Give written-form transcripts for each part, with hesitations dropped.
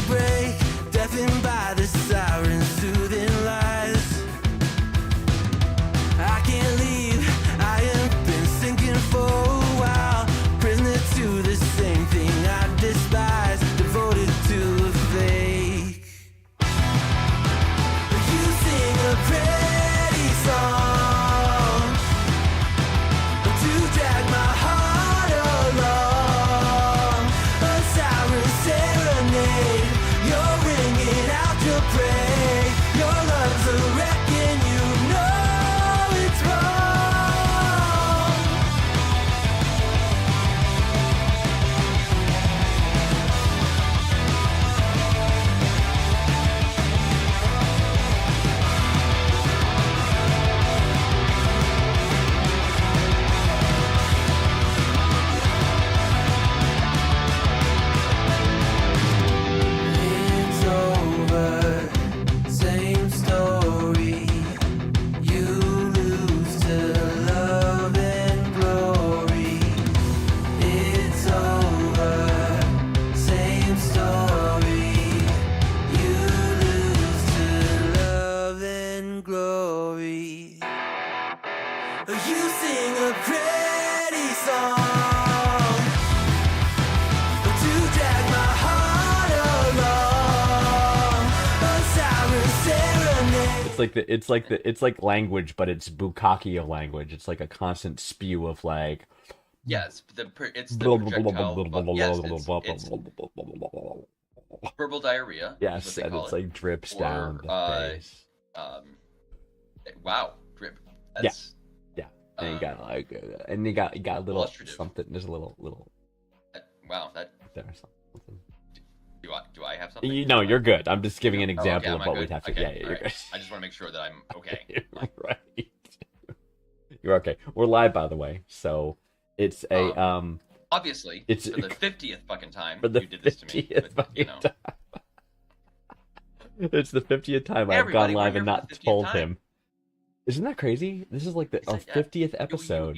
break, deafened by the sirens, soothing lies. I can't leave, I have been sinking for a while, prisoner to the same thing I despise, devoted to a fake. You sing a pretty song to drag my heart along, a siren serenade. You're ringing out your praise. Your love's a wreck and you know it's wrong. It's over, same story. You lose to love and glory. It's over, same story. You lose to love and glory. You sing a pretty song to drag my heart along, a siren serenade. It's like language, but it's bukkake language. It's like a constant spew of like. Yes, it's the projectile. Yes, it's verbal diarrhea. is Yes, what they and call it's it. like drips Or, down the face. Wow, drip. That's Yeah, and you got like, and you got a little illustrative. something. There's a little wow. That there or something. do I have something? You know, you're good. I'm just giving an Oh, okay, example am of I what good? we'd have to. Okay, Yeah, you're alright. good. I just want to make sure that I'm okay. You're right. You're okay. We're live, by the way, so it's a Obviously, It's- for the 50th fucking time for the you did this to me. 50th But, you fucking know, time. It's the 50th time I've Everybody, gone we're live here and for not the 50th told time. him. Isn't that crazy? This is like our 50th episode.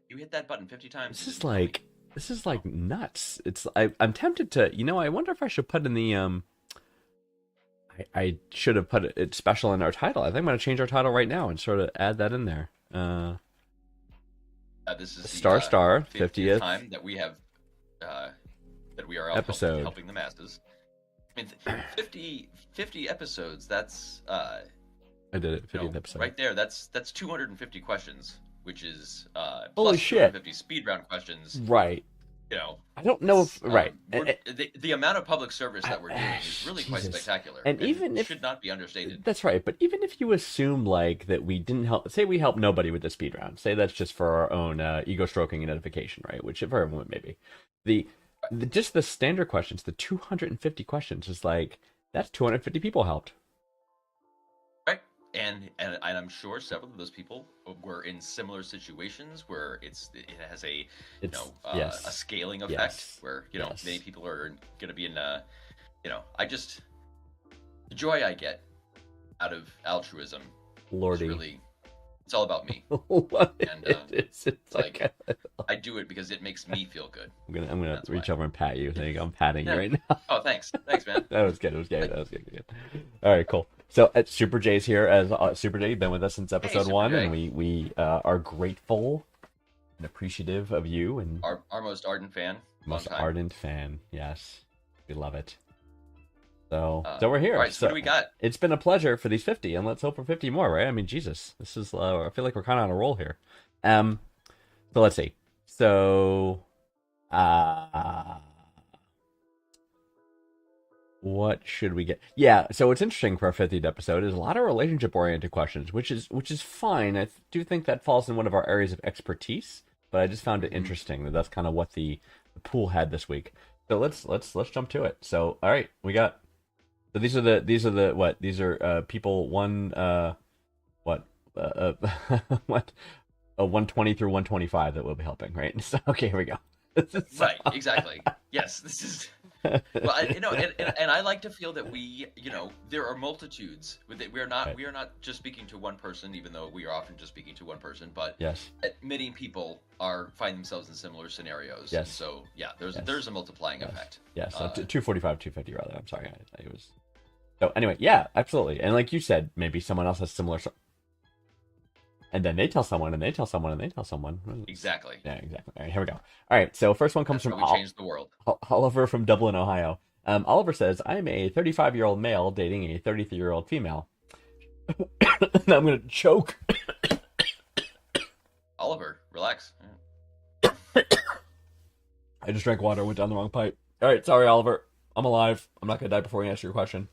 You hit that button 50 times. This is like nuts. I'm tempted to, I wonder if I should put in the I should have put it special in our title. I think I'm going to change our title right now and sort of add that in there. This is the Star 50th 50th time that we have that we are out episode. helping the masses. I mean, 50 episodes. That's I did it. 50th you know, episode. right there. That's 250 questions, which is Holy plus shit. 250 speed round questions. Right. You know, I don't know if right. the amount of public service that we're doing is really quite Jesus. spectacular, And even if- should not be understated. That's right, but even if you assume like that we didn't help, say we helped nobody with the speed round, say that's just for our own ego stroking and edification, right? Which for everyone maybe, the just the standard questions, the 250 questions is like that's 250 people helped. Right, and I'm sure several of those people were in similar situations where it has a Yes. a scaling effect Yes. where Yes. many people are going to be in the joy I get out of altruism Lordy. is really it's all about me. What And, it is, it's like I do it because it makes me feel good. I'm gonna That's reach why. over and pat you. There you go. I'm patting you Yeah. right now. Oh, thanks, man. That was good. It was good. That was good. All right, cool. So Super J's here as Super J. You've been with us since episode Super 1, J. and we are grateful and appreciative of you and Our most ardent fan, most long time. ardent fan. Yes, we love it. So Uh, so we're here. All right, so what do we got? It's been a pleasure for these 50, and let's hope for 50 more, right? I mean, Jesus, this is I feel like we're kind of on a roll here. So let's see. So what should we get? Yeah, so what's interesting for our 50th episode is a lot of relationship oriented questions, which is fine. I do think that falls in one of our areas of expertise, but I just found it interesting that that's kind of what the pool had this week. So let's jump to it. So all right, we got. So these are the what? These are people what 120 through 125 that we'll be helping, right? So okay, here we go. Right, exactly. Yes, this is Well, and I like to feel that there are multitudes. We're not Right. we are not just speaking to one person, even though we are often just speaking to one person. But Yes. many people find themselves in similar scenarios. Yes. And so yeah, Yes. there's a multiplying Yes. effect. Yes. So 245, 250 rather. I'm sorry. I was. So anyway, yeah, absolutely. And like you said, maybe someone else has similar. And then they tell someone, and they tell someone, and they tell someone. Exactly. Yeah, exactly. All right, here we go. All right, so first one comes That's from how we change the world. Oliver from Dublin, Ohio. Oliver says, I'm a 35-year-old male dating a 33-year-old female. And I'm going to choke. Oliver, relax. I just drank water, went down the wrong pipe. All right, sorry, Oliver. I'm alive. I'm not going to die before you answer your question.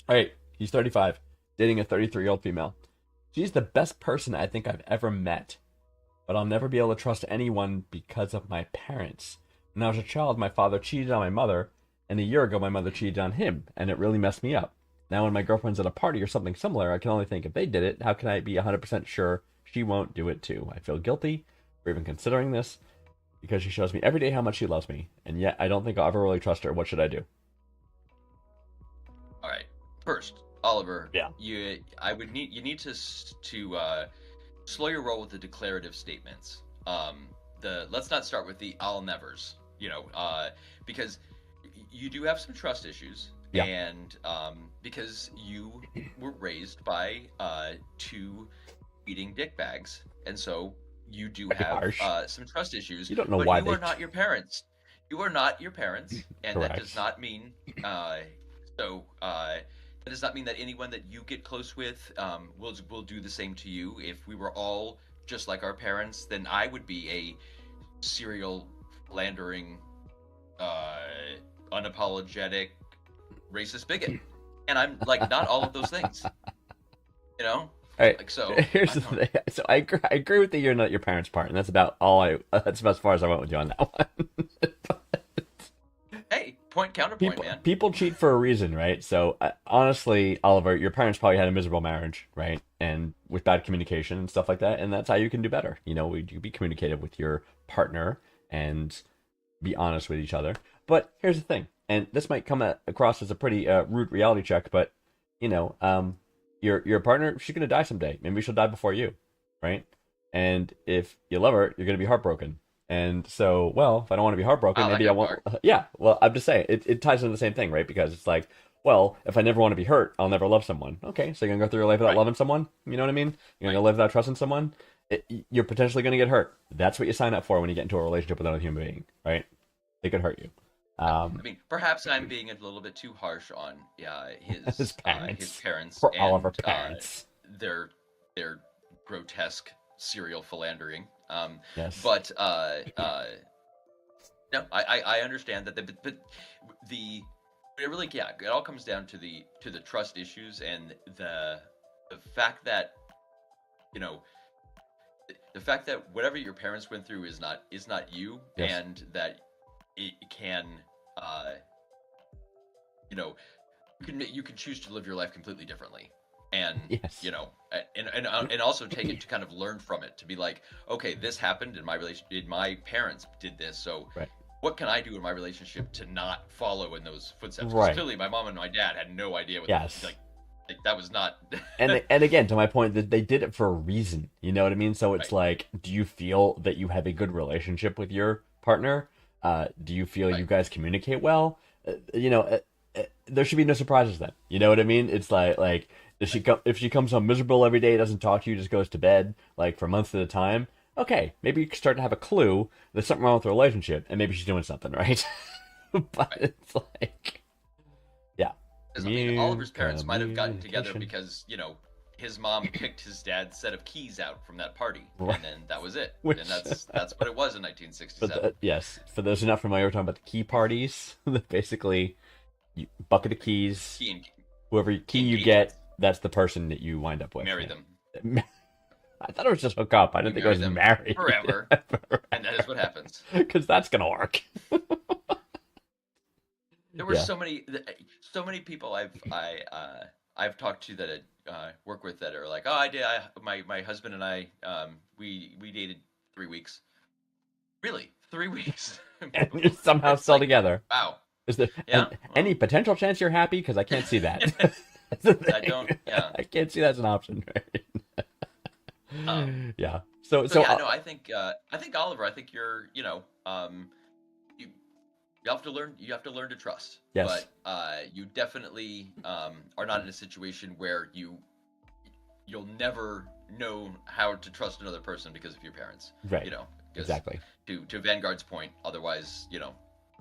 All right, he's 35, dating a 33-year-old female. She's the best person I think I've ever met, but I'll never be able to trust anyone because of my parents. When I was a child, my father cheated on my mother, and a year ago, my mother cheated on him, and it really messed me up. Now, when my girlfriend's at a party or something similar, I can only think if they did it, how can I be 100% sure she won't do it too? I feel guilty for even considering this because she shows me every day how much she loves me, and yet I don't think I'll ever really trust her. What should I do? All right. First, Oliver. Yeah. You need to slow your roll with the declarative statements. Let's not start with the I'll nevers. Because you do have some trust issues. Yeah. And because you were raised by two eating dickbags, and so you do have some trust issues. You don't know but why you are not your parents. You are not your parents, and Correct. that does not mean that does not mean that anyone that you get close with will do the same to you. If we were all just like our parents, then I would be a serial philandering, unapologetic, racist bigot, and I'm like not all of those things. All right. Like, so Here's the thing. So I agree with the you're not your parents' part, and that's about all that's about as far as I went with you on that one. Hey, counterpoint, man. People cheat for a reason, right? So honestly, Oliver, your parents probably had a miserable marriage, right? And with bad communication and stuff like that, and that's how you can do better. You be communicative with your partner and be honest with each other. But here's the thing, and this might come across as a pretty rude reality check, but your partner, she's gonna die someday. Maybe she'll die before you, right? And if you love her, you're gonna be heartbroken. And so, well, if I don't want to be heartbroken, maybe I won't. Yeah, well, I'm just saying it ties into the same thing, right? Because it's like, well, if I never want to be hurt, I'll never love someone. Okay, so you're gonna go through your life without loving someone. You know what I mean? You're gonna live without trusting someone. You're potentially gonna get hurt. That's what you sign up for when you get into a relationship with another human being, right? It could hurt you. I mean, perhaps I'm being a little bit too harsh on his parents. For all of our parents. Their grotesque serial philandering. Yes. But no, I understand that. But it really, yeah, it all comes down to the trust issues and the fact that the fact that whatever your parents went through is not you, yes. and that it can you can choose to live your life completely differently, and yes. And also take it to kind of learn from it, to be like, okay, this happened in my my parents did this, so right. What can I do in my relationship to not follow in those footsteps? Right. Clearly my mom and my dad had no idea what yes. like that was not and again, to my point, that they did it for a reason, you know what I mean? So it's right. Like, do you feel that you have a good relationship with your partner? Do you feel right. You guys communicate well? There should be no surprises then. You know what I mean? It's like if she comes home miserable every day, doesn't talk to you, just goes to bed like for months at a time, okay, maybe you can start to have a clue there's something wrong with the relationship, and maybe she's doing something, right? But right. It's like, yeah. I mean, Oliver's parents might have gotten together because his mom picked his dad's set of keys out from that party, right. And then that was it. And that's what it was in 1967. Yes, for those who are not familiar, we're talking about the key parties. Basically, bucket of keys. Whoever key you get, that's the person that you wind up with. Marry them. I thought it was just hook up. I didn't think it was married forever. And that is what happens. Because that's gonna work. There were so many people I've talked to that work with that are like, oh, my husband and I we dated 3 weeks. Really, 3 weeks. And you're somehow still together. Wow. Is there Yeah. any potential chance you're happy? Because I can't see that. That's the I thing. don't. Yeah. I can't see that's an option, right? Yeah. So So yeah, no, I think Oliver, I think you're, you you have to learn to trust. yes, But you definitely are not in a situation where you'll never know how to trust another person because of your parents. right, You know, because exactly. to Vanguard's point, otherwise,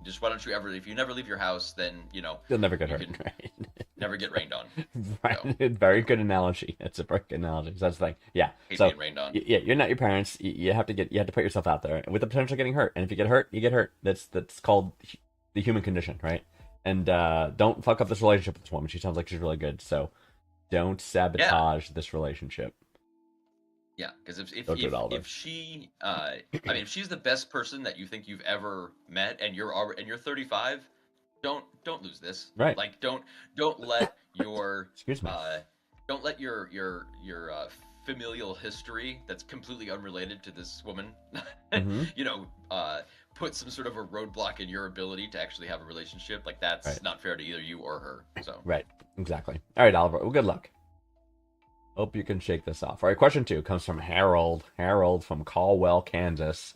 just why don't you ever if you never leave your house, then You'll never get you hurt, can right? never get rained on. Right. So Very good analogy. It's a very good analogy. So that's the thing. Yeah. hate So being rained on. yeah, you're not your parents. You have to put yourself out there with the potential of getting hurt. And if you get hurt, you get hurt. That's called the human condition, right? And don't fuck up this relationship with this woman. She sounds like she's really good. So don't sabotage this relationship. Yeah, because if Don't do it, Oliver. if she if she's the best person that you think you've ever met and you're 35, don't lose this. Right. Like don't let your Excuse me. don't let your familial history that's completely unrelated to this woman Mhm. put some sort of a roadblock in your ability to actually have a relationship. Like that's Right. not fair to either you or her. So Right. Exactly. All right, Oliver. Well, good luck. Hope you can shake this off. All right, question 2 comes from Harold. Harold from Caldwell, Kansas.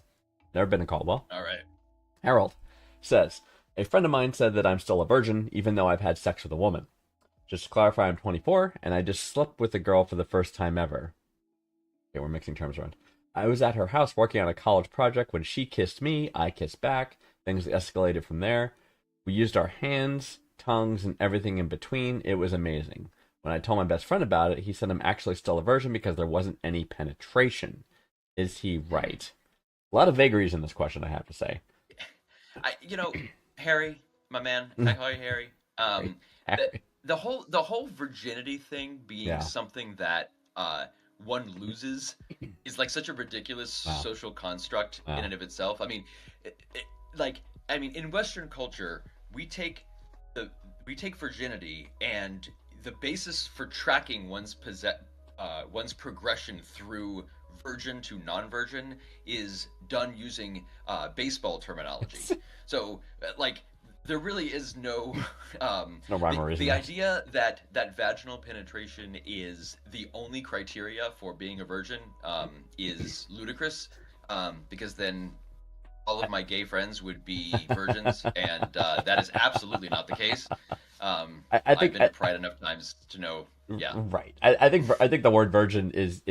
Never been to Caldwell. all right. Harold says, a friend of mine said that I'm still a virgin, even though I've had sex with a woman. Just to clarify, I'm 24, and I just slept with a girl for the first time ever. Okay, we're mixing terms around. I was at her house working on a college project when she kissed me, I kissed back. Things escalated from there. We used our hands, tongues, and everything in between. It was amazing. When I told my best friend about it, he said I'm actually still a virgin because there wasn't any penetration. Is he right? A lot of vagaries in this question, I have to say. Harry, my man, can I call you Harry? The whole virginity thing being Yeah. something that one loses is like such a ridiculous Wow. social construct Wow. in and of itself. I mean, in Western culture, we take virginity, and the basis for tracking one's progression through virgin to non-virgin is done using baseball terminology. So, there really is no No rhyme or reason. the idea that vaginal penetration is the only criteria for being a virgin is ludicrous, because then all of my gay friends would be virgins, and that is absolutely not the case. I think I've been to Pride enough times to know. Yeah, Right. I think the word virgin is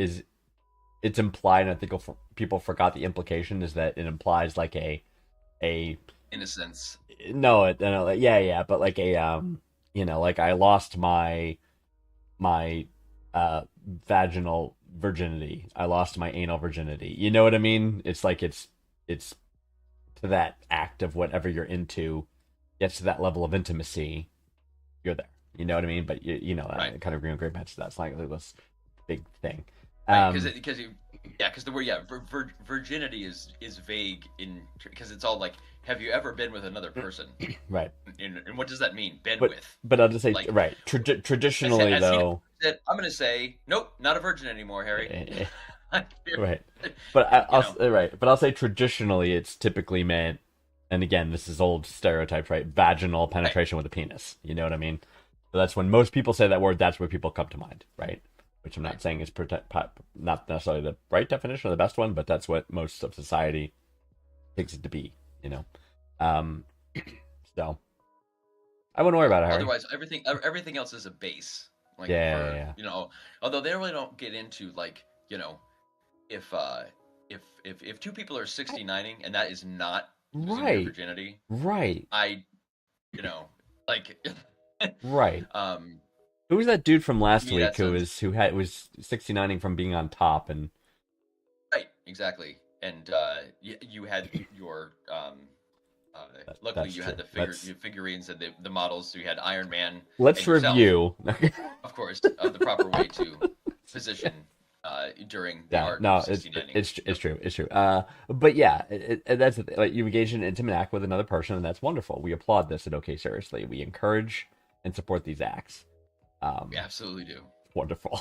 it's implied, and I think people forgot the implication is that it implies like a innocence. no, yeah, but like a like I lost my vaginal virginity. I lost my anal virginity. You know what I mean? It's like it's to that act of whatever you're into gets to that level of intimacy, you're there. You know what I mean? But I kind of agree with Great Match. That's like this big thing. Because the word virginity is vague because it's all like, have you ever been with another person? Right. And what does that mean? Been But with? but I'll just say Like- right. Traditionally though, I'm gonna say nope, not a virgin anymore, Harry. right. But I'll say traditionally it's typically meant, and again this is old stereotypes, right? Vaginal penetration with a penis. You know what I mean? So that's when most people say that word. That's where people come to mind, right? Which I'm not saying is not necessarily the right definition or the best one, but that's what most of society takes it to be. So I wouldn't worry about it, Harry. Otherwise, everything else is a base. Like, Yeah. Although they really don't get into if two people are 69ing and that is not losing your Right. virginity, Right. like Right. Who was that dude from last to me, week that who sounds- was 69ing from being on top and right, exactly. And you had your luckily that's you had true. the figurines and the models, so you had Iron Man. let's and yourself, review. of course, the proper way to position during the Yeah, art no, of 69ing. it's true. But yeah, that's the thing. Like you engage in an intimate act with another person, and that's wonderful. We applaud this at OK Seriously. We encourage and support these acts. We absolutely do. Wonderful.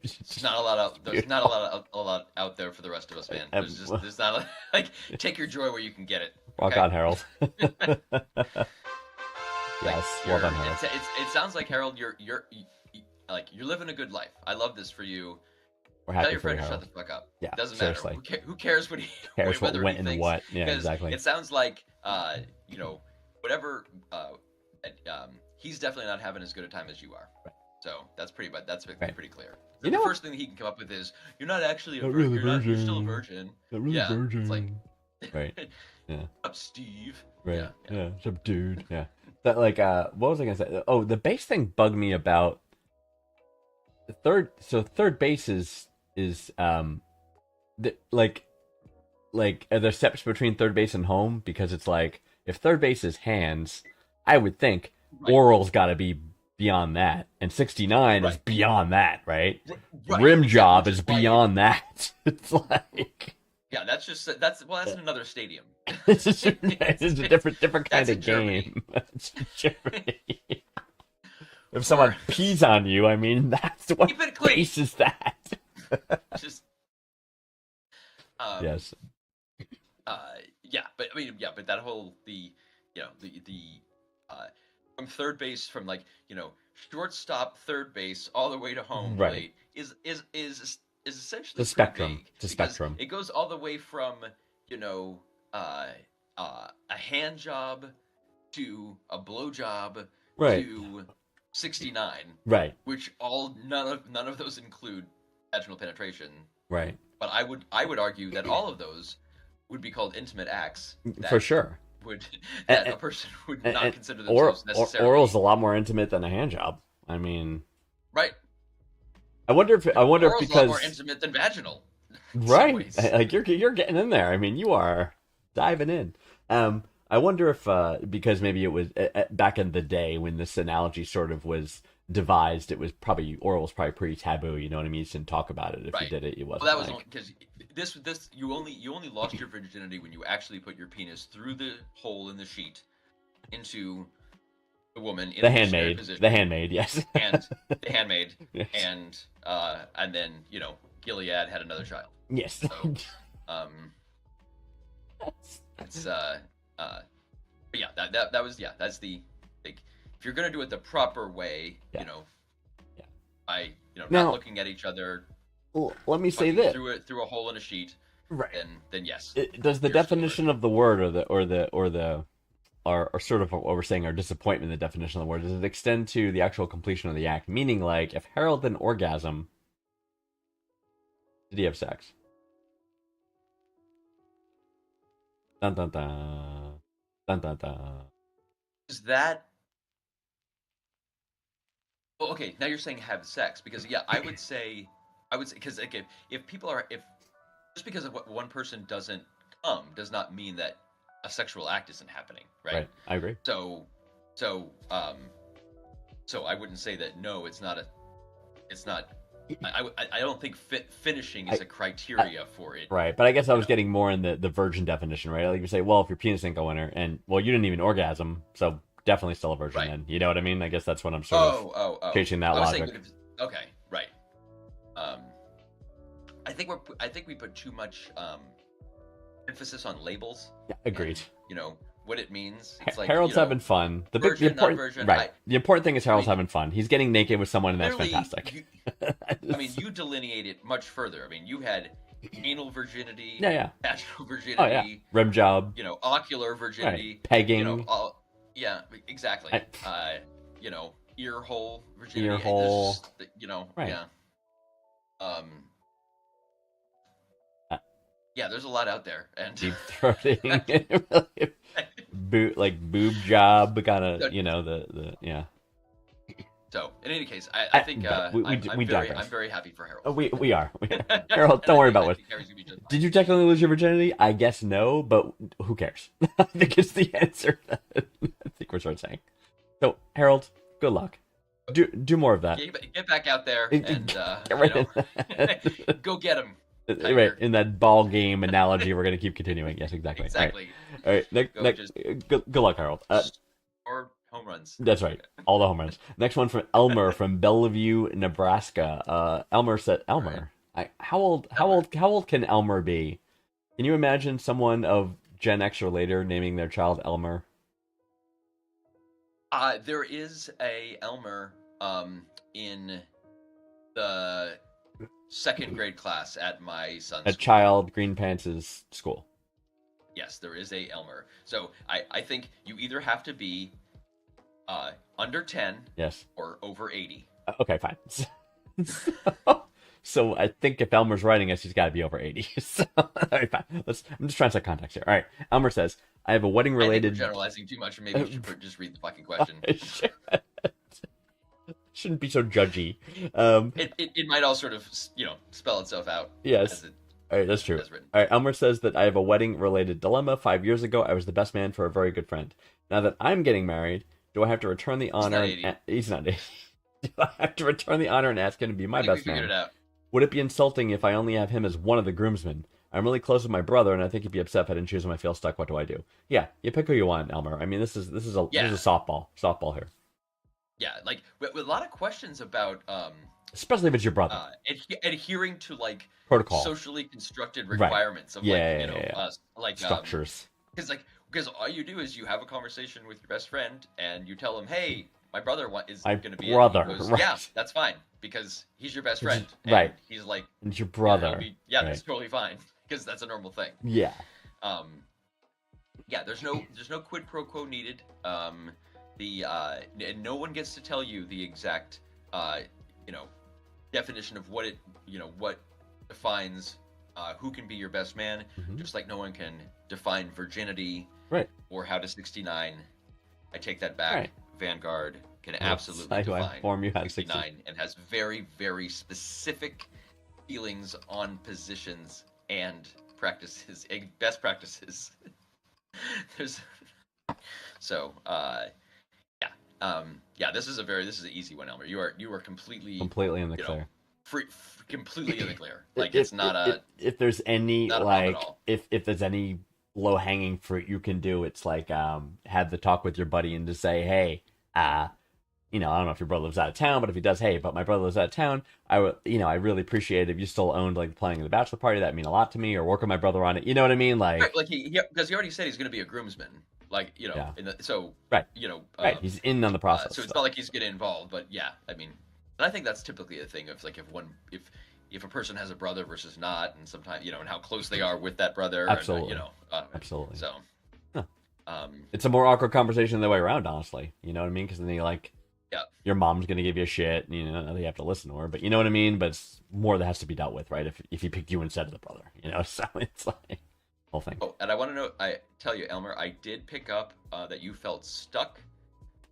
There's not a lot out. There's not a lot out there for the rest of us, man. There's not take your joy where you can get it. Rock okay? on, Harold. Yes, well done, Harold. It sounds like Harold, like you're living a good life. I love this for you. We're Tell happy your for you, friend to shut Harold. the fuck up. Yeah, Doesn't seriously. matter. Who cares what he Cares what whether went he and thinks? what? Yeah, Because exactly. it sounds like whatever. He's definitely not having as good a time as you are. Right. So that's pretty. But that's Right. pretty clear. You The know- first thing he can come up with is you're not actually a Not virgin. really You're still a virgin. virgin. Not really Yeah, virgin. it's like Right. Yeah. up, Steve. Right. Yeah. Yeah. Some dude. Yeah. That like what was I gonna say? Oh, the base thing bugged me about the third. So third base is like are there steps between third base and home? Because it's like if third base is hands, I would think Right. oral's got to be beyond that, and 69 is Right. beyond that, right? Right, Rim exactly, job which is why- beyond that. It's like Yeah, that's in another stadium. it's just it's a different kind That's of in Germany. game. That's in Germany. If someone pees on you, I mean, that's what Keep it clean. base is that? Just Yes. Yeah, but I mean, yeah, but that whole the from third base, from like shortstop, third base, all the way to home Right. plate is essentially The pretty spectrum. vague, It's a because spectrum. It goes all the way from a hand job to a blow job Right. to 69, Right. which none of those include vaginal penetration. Right. But I would argue that all of those would be called intimate acts. That For sure. that And- a person would And- not and consider themselves necessarily oral's a lot more intimate than a hand job. I mean, right. I wonder if Oral's a lot more because intimate than vaginal. in some right, ways. like you're getting in there. I mean, you are diving in. I wonder if because maybe it was back in the day when this analogy sort of was devised, it was probably oral was probably pretty taboo. You know what I mean? You just didn't talk about it. If you Right. did it, it wasn't. Well, that was like, because this you only lost your virginity when you actually put your penis through the hole in the sheet into the woman in the missionary handmaid. position, The handmaid. Yes. and the handmaid, Yes. and then Gilead had another child. Yes. So, it's but yeah, that was that's the like if you're gonna do it the proper way, Yeah. Yeah. by Now- not looking at each other, Well, let me say fucking this. through a hole in a sheet, Right. then yes. Does the You're still definition of the word or sort of what we're saying, our disappointment in the definition of the word, does it extend to the actual completion of the act? Meaning, like, if Harold had an orgasm, did he have sex? Dun dun dun. Dun dun dun. Is that well? Okay, now you're saying have sex because I would say because okay, if people are if just because of what one person doesn't come does not mean that a sexual act isn't happening, right? I agree. So I wouldn't say that. No, it's not. I don't think finishing is a criteria for it. Right, but I guess I was getting more in the virgin definition, right? Like you say, well, if your penis didn't go in her, and well, you didn't even orgasm, so definitely still a virgin. Right. Then you know what I mean? I guess that's what I'm sort of Oh. chasing that I was logic. saying okay, right. I think we put too much emphasis on labels. Yeah, agreed. And, what it means. It's like Harold's having fun. The virgin, important, non-virgin, right? The important thing is Harold's I mean, having fun. He's getting naked with someone, and that's clearly, fantastic. I mean, you delineate it much further. I mean, you had anal virginity, yeah. vaginal virginity, Oh yeah, rim job, ocular virginity, right. Pegging, yeah, exactly. Ear hole virginity, Ear there's hole. just, Right. yeah. Uh, Yeah, there's a lot out there, and deep throating, boob job, kind of, the yeah. so in any case, I think but we digress. I'm very happy for Harold. Oh, we are. Harold, don't worry about what. Did you technically lose your virginity? I guess no, but who cares? I think it's the answer. I think we're sort of saying. So, Harold, good luck. Do more of that. Get back out there and Get right in. go get him. Right, in that ball game analogy, we're going to keep continuing. Yes, exactly. Exactly. All right. Good luck, Harold. Or home runs. That's right. All the home runs. Next one from Elmer from Bellevue, Nebraska. Elmer said, Elmer. How old can Elmer be? Can you imagine someone of Gen X or later naming their child Elmer? There is a Elmer in the second grade class at my son's A school. child Green Pants' school. Yes, there is a Elmer. So I think you either have to be under 10 Yes. or over 80. Okay, fine. So I think if Elmer's writing us, he's got to be over 80. So, all right, fine. I'm just trying to set context here. All right, Elmer says, I have a I think we're wedding-related... generalizing too much, and maybe you should just read the fucking question. Shouldn't be so judgy. It might all sort of, spell itself out. Yes. As it, All right, that's true. as written. All right, Elmer says that I have a wedding-related dilemma. 5 years ago, I was the best man for a very good friend. Now that I'm getting married, do I have to return the honor? He's not 80. Do I have to return the honor and ask him to be my I think best we figured man? it out. Would it be insulting if I only have him as one of the groomsmen? I'm really close with my brother, and I think he'd be upset if I didn't choose him. I feel stuck. What do I do? Yeah, you pick who you want, Elmer. I mean, this is a softball here. Yeah, like with a lot of questions about Especially if it's your brother. adhering to like Protocol. socially constructed Right. requirements of Yeah. like Structures. because all you do is you have a conversation with your best friend and you tell him, hey, my brother is My going to be brother, in. He goes, right. yeah, that's fine because he's your best friend. And right. He's like, And your yeah, brother. that's Right. totally fine because that's a normal thing. Yeah. Yeah, there's no quid pro quo needed. And no one gets to tell you the exact definition of what what defines who can be your best man. Mhm. Just like no one can define virginity Right. or how to 69. I take that back. Right. Vanguard can Yes, absolutely I define inform you how to 69 and has very, very specific feelings on positions and practices, best practices. There's this is an easy one, Elmer. You are completely Completely in the clear. completely in the clear. Like it's not if there's any not a problem like at all. if there's any low hanging fruit you can do, it's like have the talk with your buddy and just say, hey, I don't know if your brother lives out of town, but if he does, hey, but my brother lives out of town, I really appreciate it if you still owned like planning the bachelor party. That'd mean a lot to me, or work with my brother on it. You know what I mean? Like, Right, like because he already said he's going to be a groomsman. Like Yeah. right. right, he's in on the process. So it's not like he's getting involved, but yeah, I mean, and I think that's typically a thing of like if a person has a brother versus not, and sometimes and how close they are with that brother. Absolutely. And, Absolutely. So, Huh. It's a more awkward conversation the way around, honestly. You know what I mean? Because then you yeah, your mom's gonna give you a shit, and you have to listen to her. But you know what I mean? But it's more that has to be dealt with, right? If he picked you instead of the brother, so it's like whole thing. Oh, and I want to know. I tell you, Elmer, I did pick up that you felt stuck,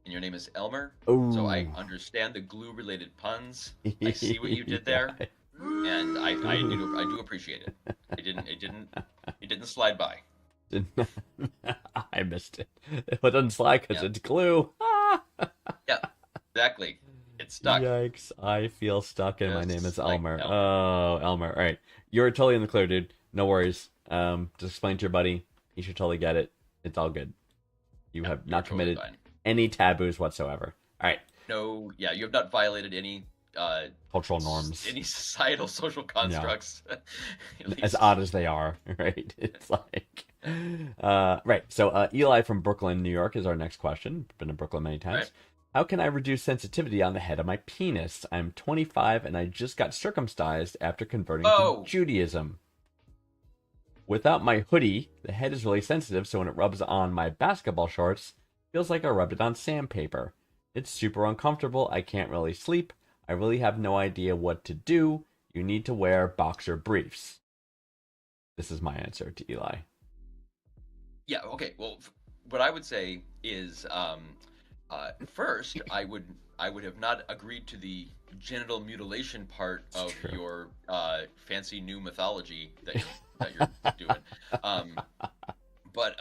and your name is Elmer. Ooh. So I understand the glue-related puns. I see what you did there, and I do appreciate it. It didn't slide by. I missed it. It doesn't slide because Yeah. it's glue. Yeah, exactly. It's stuck. Yikes! I feel stuck, and my Just name is like Elmer. Elmer. Oh, Elmer. All right, you're totally in the clear, dude. No worries. Just explain to your buddy. He should totally get it. It's all good. You have not You're totally committed fine. any taboos whatsoever. All right, No, yeah, you have not violated any cultural norms, any societal social constructs. At as least. odd as they are. Right? It's like, right. So Eli from Brooklyn, New York, is our next question. Been to Brooklyn many times. Right. How can I reduce sensitivity on the head of my penis? I'm 25 and I just got circumcised after converting Oh. to Judaism. Without my hoodie, the head is really sensitive, so when it rubs on my basketball shorts, it feels like I rubbed it on sandpaper. It's super uncomfortable. I can't really sleep. I really have no idea what to do. You need to wear boxer briefs. This is my answer to Eli. Yeah. Okay. Well, what I would say is, first, I would have not agreed to the genital mutilation part It's of true. your fancy new mythology that you're doing. But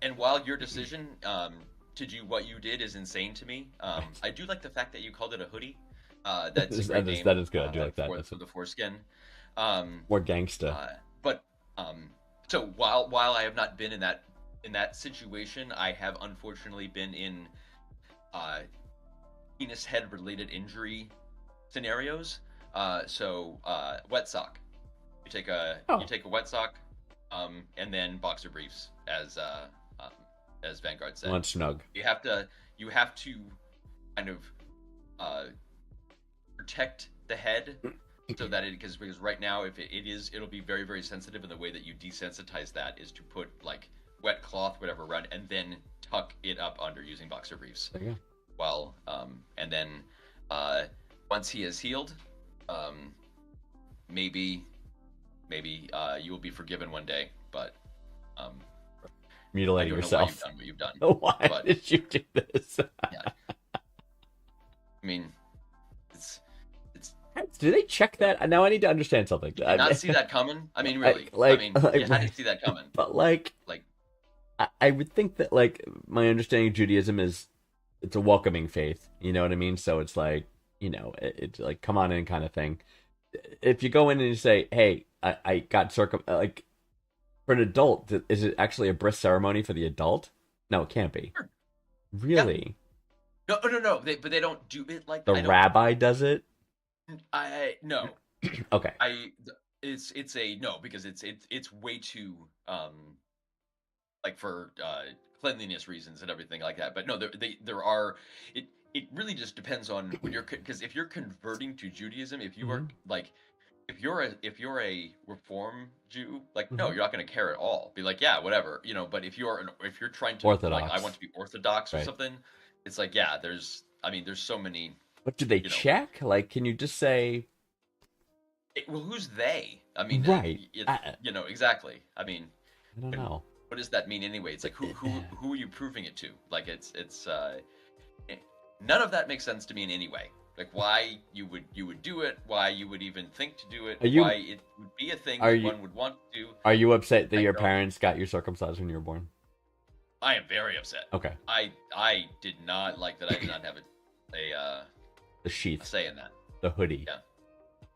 and while your decision to do what you did is insane to me, I do like the fact that you called it a hoodie. That's a great name. That is good. I do like that. For the foreskin. More gangsta. But so while I have not been in that situation, I have unfortunately been in penis head related injury scenarios. So wet sock. You take a wet sock, and then boxer briefs, as Vanguard said. Lunch snug. You have to you have to kind of protect the head so that because right now if it'll be very very sensitive, and the way that you desensitize that is to put like wet cloth whatever around and then tuck it up under using boxer briefs. There you go. Well, and then once he is healed, maybe you will be forgiven one day, but I Mutilating don't know why yourself. you've done what you've done. Why but, did you do this? yeah. I mean, it's Do they check that? Now I need to understand something. did you not see that coming? I mean, really. I mean, how did you see that coming? But like, I would think that like my understanding of Judaism is it's a welcoming faith. You know what I mean? So it's like, you know, it's like come on in kind of thing. If you go in and you say, hey, I got like for an adult, is it actually a bris ceremony for the adult? No, it can't be. Sure. Really? Yeah. No. But they don't do it like The rabbi does it? No. Okay. It's a no, because it's way too like for cleanliness reasons and everything like that. But no, there are it really just depends on when you're, because if you're converting to Judaism, if you are like if you're a Reform Jew, like no, you're not going to care at all. Be like, yeah, whatever, you know. But if you're trying to Orthodox, like I want to be Orthodox or right. something, it's like yeah, there's so many. What do they check? Like, can you just say? Well, who's they? I mean, right? You know exactly. I mean, I don't know. What does that mean anyway? It's like who are you proving it to? Like it's none of that makes sense to me in any way. Like why you would do it, why you would even think to do it, why it would be a thing that one would want to do. Are you upset that your parents got you circumcised when you were born? I am very upset. Okay. I did not like that. I did not have the sheath, a say in that. The hoodie.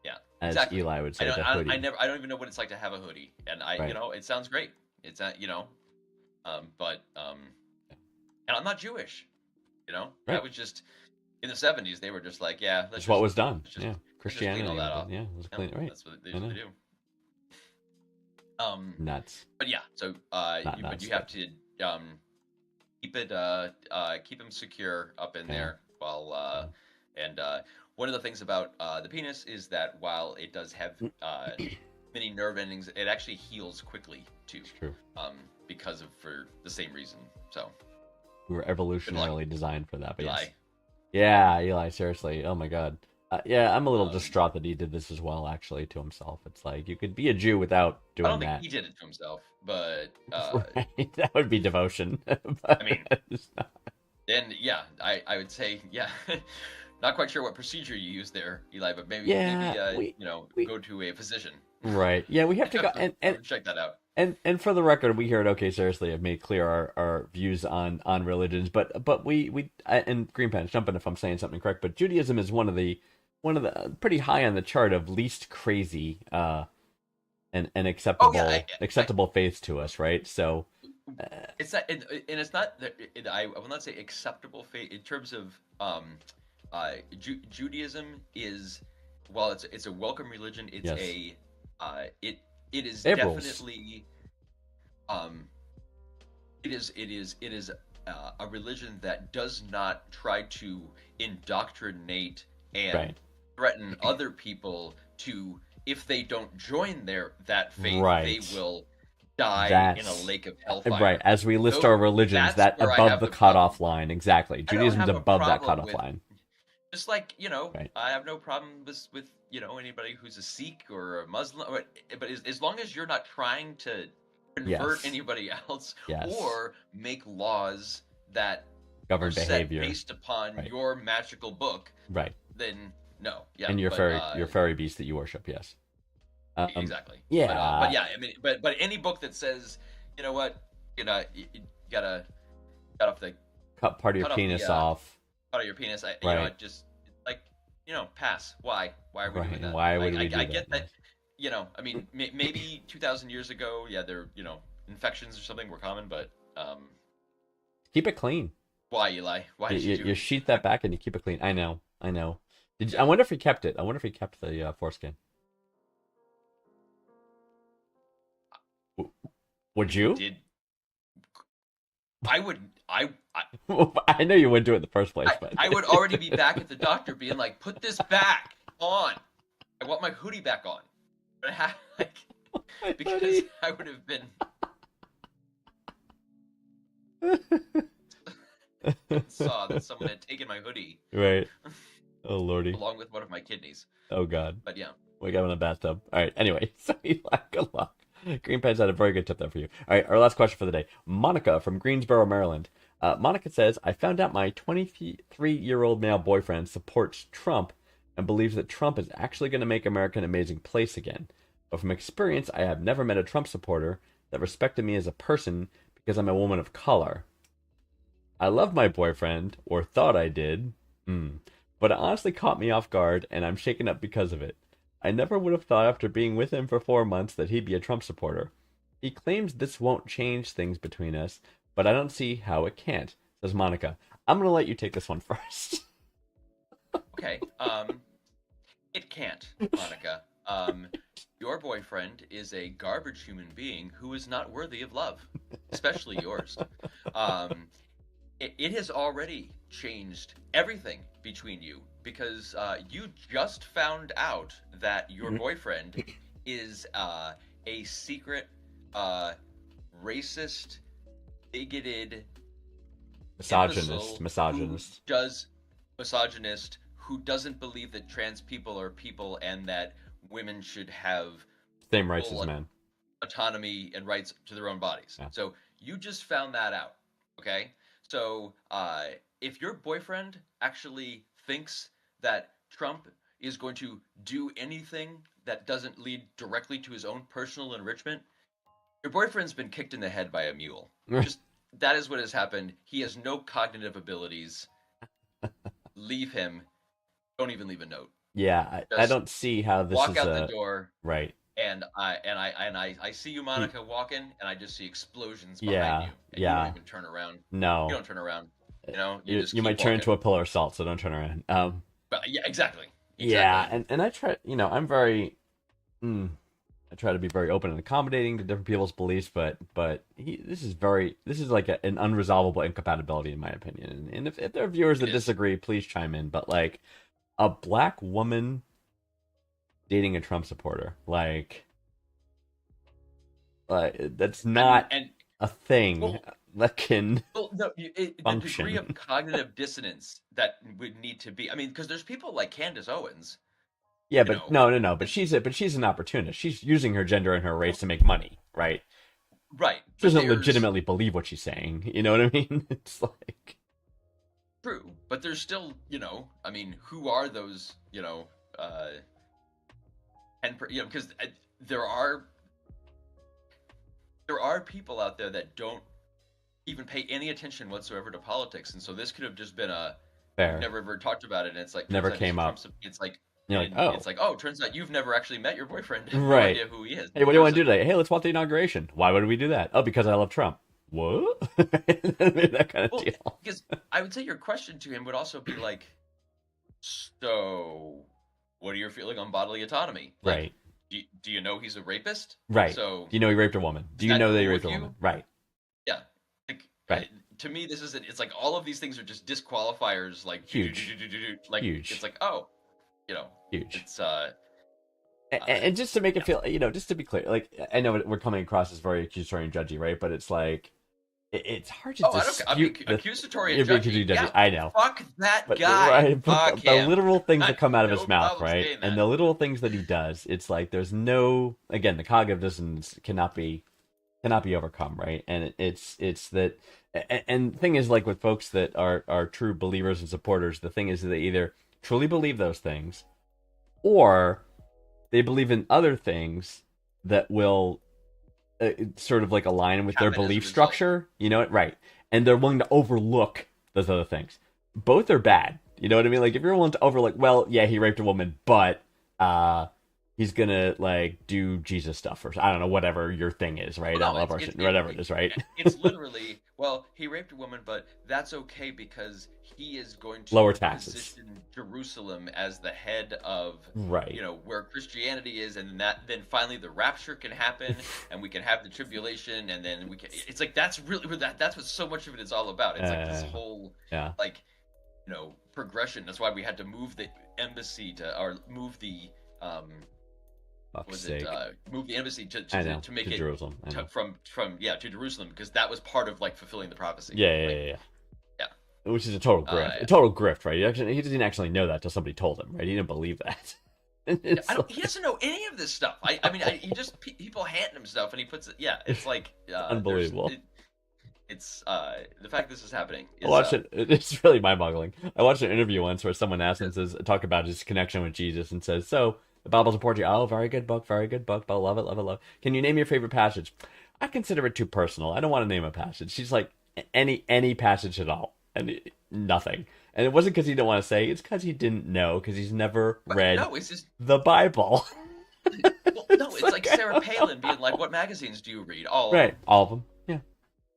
Yeah. As exactly. Eli would say, the hoodie. I don't even know what it's like to have a hoodie, and you know, it sounds great. It's you know, and I'm not Jewish. You know, that was just in the 70s. They were just like, yeah, that's what was done. Yeah, Christianity. Clean all that off. Yeah, it was clean. Right. That's what they usually do. Nuts. But yeah, so but you have to keep them secure up in there while and one of the things about the penis is that while it does have many nerve endings, it actually heals quickly too. It's true. Because for the same reason. So we were evolutionarily designed for that. But Eli. yes. Yeah, Eli. Seriously. Oh my God. Yeah, I'm a little distraught that he did this as well. Actually, to himself, it's like you could be a Jew without doing that. I don't think he did it to himself, but right. That would be devotion. I mean, then yeah, I would say yeah. Not quite sure what procedure you use there, Eli, but maybe we go to a physician. Right. Yeah, we have to go and check that out. And for the record, we here at OK Seriously have made clear our views on religions, but we and Green Pants, jump in if I'm saying something correct, but Judaism is one of the pretty high on the chart of least crazy and acceptable faiths to us, right? So it's not, and it's not that I will not say acceptable faith in terms of Judaism is, while it's a welcome religion, it's it is definitely it is a religion that does not try to indoctrinate and threaten other people to, if they don't join that faith, they will die in a lake of hellfire. Right, as we list our religions, that above the cutoff line, exactly. Judaism's above that cutoff line. Just like, you know, I have no problem with you know, anybody who's a Sikh or a Muslim, but as long as you're not trying to convert anybody else or make laws that govern behavior based upon your magical book, then no. Yeah, and your fairy beast that you worship, yes. Exactly. Yeah. But yeah, I mean, but any book that says, you know what, you gotta cut off the cut part of your penis off. Part of your penis, you know, just like, you know, pass. Why are we doing that? Why would we do that? I get that. You know, I mean, maybe 2,000 years ago, there, you know, infections or something were common, but keep it clean. Why, Eli? Why did you sheath that back and you keep it clean? I know. I wonder if he kept it. I wonder if he kept the foreskin. Would you? I would I know you wouldn't do it in the first place, but I would already be back at the doctor being like, put this back on. I want my hoodie back on. But because hoodie. I would have been saw that someone had taken my hoodie Right. Oh lordy. along with one of my kidneys. Oh god. But yeah. We got him in a bathtub. All right. Anyway, so good luck. Green Pens had a very good tip there for you. All right. Our last question for the day. Monica from Greensboro, Maryland. Monica says, I found out my 23-year-old male boyfriend supports Trump and believes that Trump is actually going to make America an amazing place again. But from experience, I have never met a Trump supporter that respected me as a person because I'm a woman of color. I love my boyfriend, or thought I did, but it honestly caught me off guard, and I'm shaken up because of it. I never would have thought after being with him for 4 months that he'd be a Trump supporter. He claims this won't change things between us, but I don't see how it can't, says Monica. I'm going to let you take this one first. Okay. It can't, Monica. Your boyfriend is a garbage human being who is not worthy of love, especially yours. It has already changed everything between you because you just found out that your boyfriend is a secret, racist, bigoted, Misogynist. Misogynist who doesn't believe that trans people are people and that women should have Same rights full as men. autonomy and rights to their own bodies. Yeah. So you just found that out, okay? So if your boyfriend actually thinks that Trump is going to do anything that doesn't lead directly to his own personal enrichment, your boyfriend's been kicked in the head by a mule. Just that is what has happened. He has no cognitive abilities. Leave him. Don't even leave a note. Yeah, I don't see how this Walk is out the door. right. And I see you, Monica, walking, and I just see explosions behind Yeah, you. And yeah. You don't even turn around. No, You don't turn around. You know, you just might keep turn walking. into a pillar of salt, so don't turn around. But yeah, exactly. Yeah, and I try, I'm very, I try to be very open and accommodating to different people's beliefs, but this is like an unresolvable incompatibility in my opinion. And if there are viewers that disagree, please chime in. But like a black woman dating a Trump supporter, like that's not a thing that can the function. degree of cognitive dissonance that would need to be. I mean, because there's people like Candace Owens. Yeah, but no. But she's an opportunist. She's using her gender and her race to make money, right? Right. She doesn't legitimately believe what she's saying. You know what I mean? It's like true, but there's still, I mean, who are those, and because there are people out there that don't even pay any attention whatsoever to politics, and so this could have just been fair. Never ever talked about it, and it's like never came up. It's like. It's like, turns out you've never actually met your boyfriend. Right. No idea who he is. Hey, what do you want to do today? Hey, let's watch the inauguration. Why would we do that? Oh, because I love Trump. What? That kind of deal. Because I would say your question to him would also be like, so, what are your feelings on bodily autonomy? Like, right. Do you know he's a rapist? Right. So, do you know he raped a woman? Do you know that he raped a woman? Right. Yeah. Like, right. To me, this isn't. It's like all of these things are just disqualifiers. Like huge. Like huge. It's like huge. It's and just to make it feel, just to be clear, like I know we're coming across as very accusatory and judgy, right? But it's like it's hard to dispute accusatory and judgy. Yeah, I know. Fuck that but, guy. Right, but fuck the him. literal things that come out of his mouth, problem right? saying And that. the literal things that he does, it's like there's no, again, the cognitive dissonance cannot be overcome, right? And it's that, and the thing is, like with folks that are true believers and supporters, the thing is that they either truly believe those things, or they believe in other things that will sort of like align with their belief structure, right? And they're willing to overlook those other things. Both are bad, you know what I mean? Like if you're willing to overlook, well, yeah, he raped a woman, but he's gonna like do Jesus stuff or I don't know, whatever your thing is, right? Well, no, whatever it is, right? It's literally, well, he raped a woman, but that's okay because he is going to lower taxes. Jerusalem as the head of Right. where Christianity is, and then finally the rapture can happen, and we can have the tribulation, and then we can. It's like that's really that's what so much of it is all about. It's like this whole Yeah. like progression. That's why we had to move the embassy or move the Fuck's sake. move the embassy to make to it Jerusalem. from to Jerusalem, because that was part of like fulfilling the prophecy. Yeah. Which is a total grift. Yeah. A total grift, right? He doesn't actually know that till somebody told him, right? He didn't believe that. He doesn't know any of this stuff. I mean, he just people hand him stuff and he puts it. Yeah, it's like unbelievable. It's the fact this is happening. I watched it. It's really mind-boggling. I watched an interview once where someone asked him, talk about his connection with Jesus, and says, "So the Bible's in Portuguese. Oh, very good book, but love it, love it, love it. Can you name your favorite passage? I consider it too personal. I don't want to name a passage." She's like, any passage at all, and nothing. And it wasn't because he didn't want to say. It's because he didn't know, because he's never read the Bible. Well, no, it's like Sarah Palin being like, "What magazines do you read?" All of them. Yeah.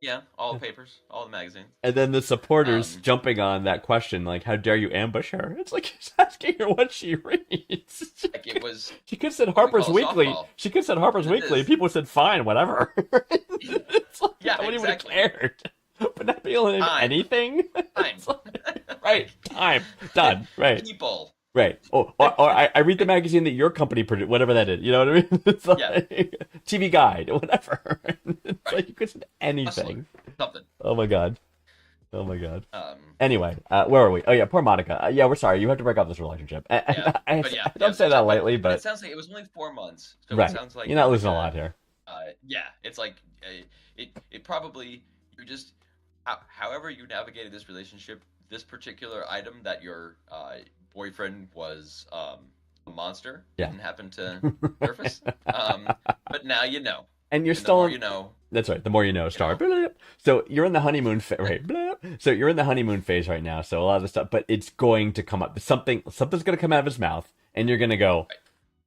Yeah, all the papers, all the magazines. And then the supporters jumping on that question, like, "How dare you ambush her?" It's like he's asking her what she reads. Like it was. She could have said Harper's Weekly. She could have said Harper's Weekly. People said, "Fine, whatever." It's like, yeah, nobody would have exactly. cared. But not be able to name anything. Time. Right. Time. Done. Right. People. Right. Or I read the magazine that your company produced, whatever that is. You know what I mean? It's like TV Guide, whatever. It's like you could say anything. Something. Oh my god. Anyway, where are we? Oh yeah, poor Monica. Yeah, we're sorry. You have to break up this relationship. I don't say that lightly, but it sounds like it was only 4 months. So right. It sounds like you're not losing a lot here. Yeah, it's like it probably you just however you navigated this relationship, this particular item that your boyfriend was a monster didn't happen to surface. But now you know. And you're and still, the more you know. That's right. The more you know, star. So you're in the honeymoon phase, right? So you're in the honeymoon phase right now. So a lot of the stuff, but it's going to come up. Something's going to come out of his mouth, and you're going to go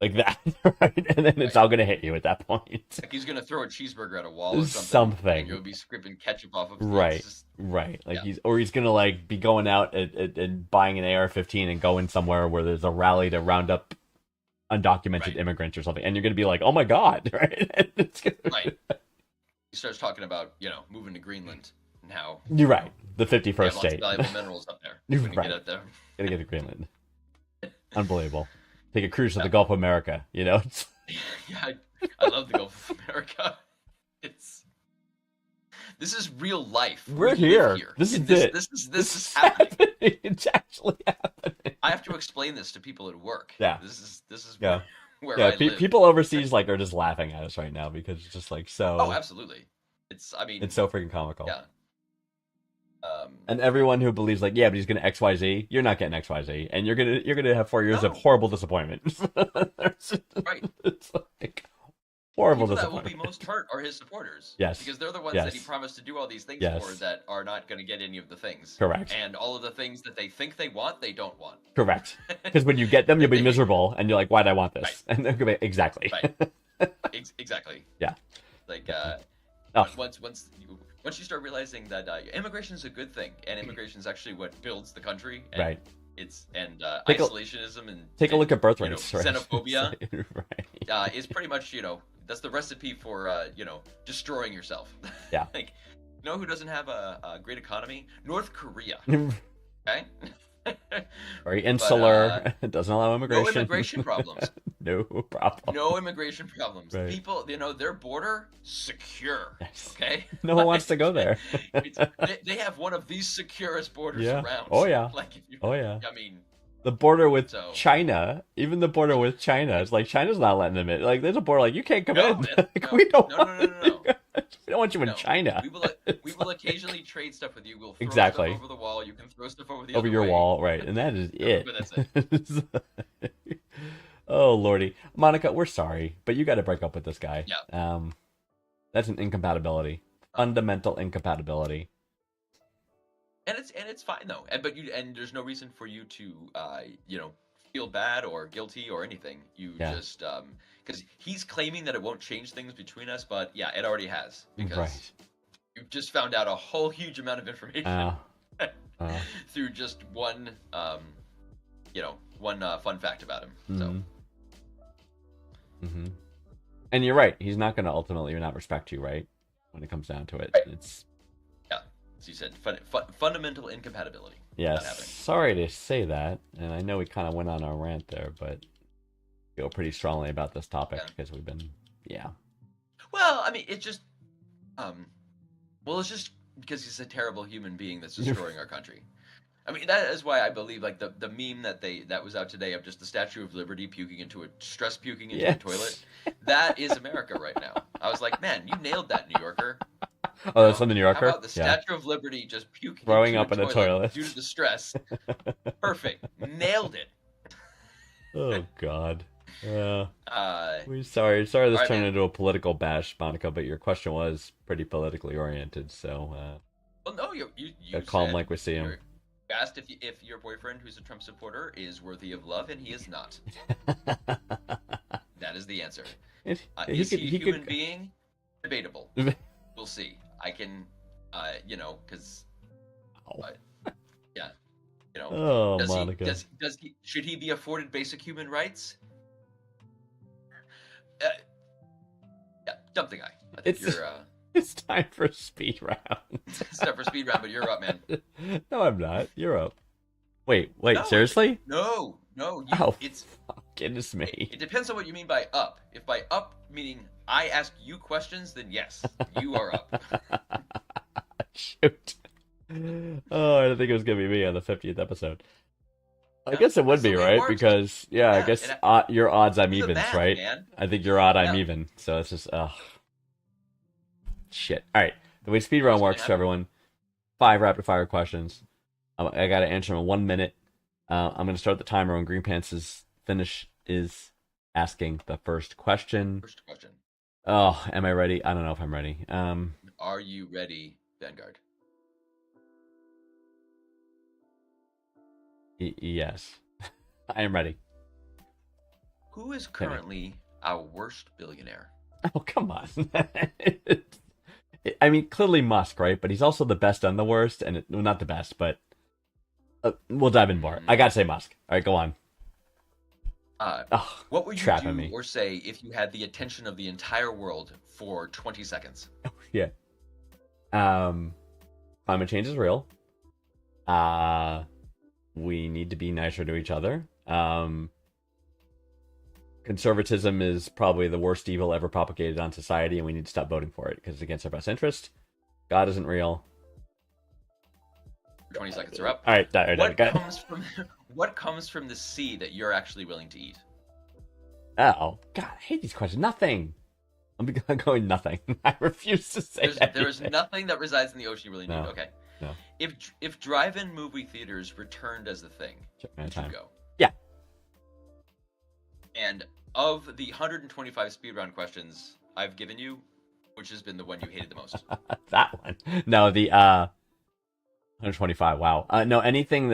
like that, right? And then it's all going to hit you at that point. Like he's going to throw a cheeseburger at a wall or something. Something. And you'll be scraping ketchup off of it. Right. Right. Like he's going to like be going out and buying an AR-15 and going somewhere where there's a rally to round up undocumented immigrants or something, and you're going to be like, "Oh my god!" Right? And it's gonna... Right. He starts talking about moving to Greenland now. You're right. The 51st lots state. of valuable minerals up there. You're Get out there. Gotta get to Greenland. Unbelievable. Take a cruise to the Gulf of America. Yeah, I love the Gulf of America. This is real life. We're here. This is it. This is happening. It's actually happening. I have to explain this to people at work. Yeah. This is where I live. People overseas are just laughing at us right now because it's just like so. Oh, absolutely. It's so freaking comical. Yeah. And everyone who believes but he's gonna XYZ, you're not getting XYZ, and you're gonna have 4 years of horrible disappointment. Right. It's like horrible people disappointment. that will be most hurt are his supporters. Yes. Because they're the ones that he promised to do all these things for that are not going to get any of the things. Correct. And all of the things that they think they want, they don't want. Correct. Because when you get them, you'll be miserable, and you're like, "Why'd I want this?" Right. And they're gonna be exactly. Right. Exactly. Yeah. Like once you start realizing that immigration is a good thing, and immigration is actually what builds the country. And right. Isolationism and take a look at birth rates. Right? Xenophobia. Right. Is pretty much that's the recipe for destroying yourself. Yeah. Like, who doesn't have a great economy? North Korea. Okay. Very insular. Doesn't allow immigration. No immigration problems. No problem. No immigration problems. Right. People, their border secure. Yes. Okay. No one wants to go there. They have one of the securest borders Yeah. around. Oh yeah. Oh yeah. I mean, the border with China, even the border with China, it's like China's not letting them in. Like there's a border, like you can't come in. We don't. No. We don't want you in China. We will occasionally trade stuff with you. We'll throw stuff over the wall. You can throw stuff over your way. wall, right? And that is it. But that's it. Oh lordy, Monica, we're sorry, but you got to break up with this guy. Yeah. That's an incompatibility, fundamental incompatibility. And it's fine though. And there's no reason for you to feel bad or guilty or anything. You just because he's claiming that it won't change things between us, but yeah, it already has, because you've just found out a whole huge amount of information through just one one fun fact about him. So. Mm-hmm. And you're right. He's not going to ultimately not respect you, right? When it comes down to it, Right. It's As you said, fundamental incompatibility. Not happening. yes. Sorry to say that, and I know we kind of went on our rant there, but I feel pretty strongly about this topic because we've been, Well, I mean, it's just, it's just because he's a terrible human being that's destroying our country. I mean, that is why I believe like the meme that was out today of just the Statue of Liberty puking into a toilet. That is America right now. I was like, man, you nailed that, New Yorker. Oh, that's from the New Yorker. How about the Statue of Liberty just puking throwing into up in a toilet due to the stress? Perfect, nailed it. Oh God. Yeah. We're sorry this right, turned man. into a political bash, Monica. But your question was pretty politically oriented, so Well, no, you call him said like we see him. you asked if your boyfriend, who's a Trump supporter, is worthy of love, and he is not. That is the answer. Is he a human being? Debatable. We'll see. I can, because, yeah, Oh, Monica. Should he be afforded basic human rights? Yeah, dump the guy. I think you're. It's time for speed round. It's time for speed round, but you're up, man. No, I'm not. You're up. Wait, No, seriously? No. It's. Goodness me. It depends on what you mean by up. If by up meaning I ask you questions, then yes, you are up. Shoot. Oh, I didn't think it was gonna be me on the 50th episode. I guess it would be, right? Because I guess your odds I'm evens, math, right? man. I think your odd I'm even. So it's just shit. All right, the way speed round works for everyone: 5 rapid fire questions. I gotta answer them in 1 minute. I'm gonna start the timer when Green Pants is asking the first question. First question. Oh, am I ready? I don't know if I'm ready. Are you ready, Vanguard? Yes, I am ready. Who is currently our worst billionaire? Oh, come on. I mean, clearly Musk, right? But he's also the best and the worst, and not the best, but we'll dive in more. I gotta say Musk. All right, go on. What would you trapping do me. or say if you had the attention of the entire world for 20 seconds? Yeah. Climate change is real. We need to be nicer to each other. Conservatism is probably the worst evil ever propagated on society, and we need to stop voting for it because it's against our best interest. God isn't real. 20 seconds are up. All right, What comes from the sea that you're actually willing to eat? Oh, God, I hate these questions. Nothing. I'm going nothing. I refuse to say that. There is nothing that resides in the ocean you really need. No. Okay. No. If drive-in movie theaters returned as a thing, would you go? Yeah. And of the 125 speedrun questions I've given you, which has been the one you hated the most? That one. No, the 125. Wow. No, anything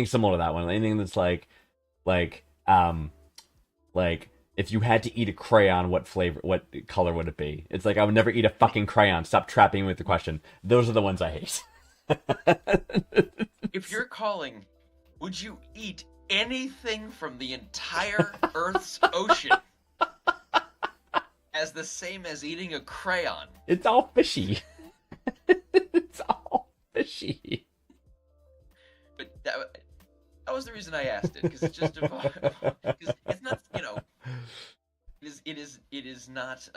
similar to that one. Anything that's like if you had to eat a crayon, what color would it be? It's like I would never eat a fucking crayon. Stop trapping me with the question. Those are the ones I hate. If you're calling, would you eat anything from the entire Earth's ocean as the same as eating a crayon? It's all fishy. It's all fishy. But that was the reason I asked it, because it's just because it's not, it is not,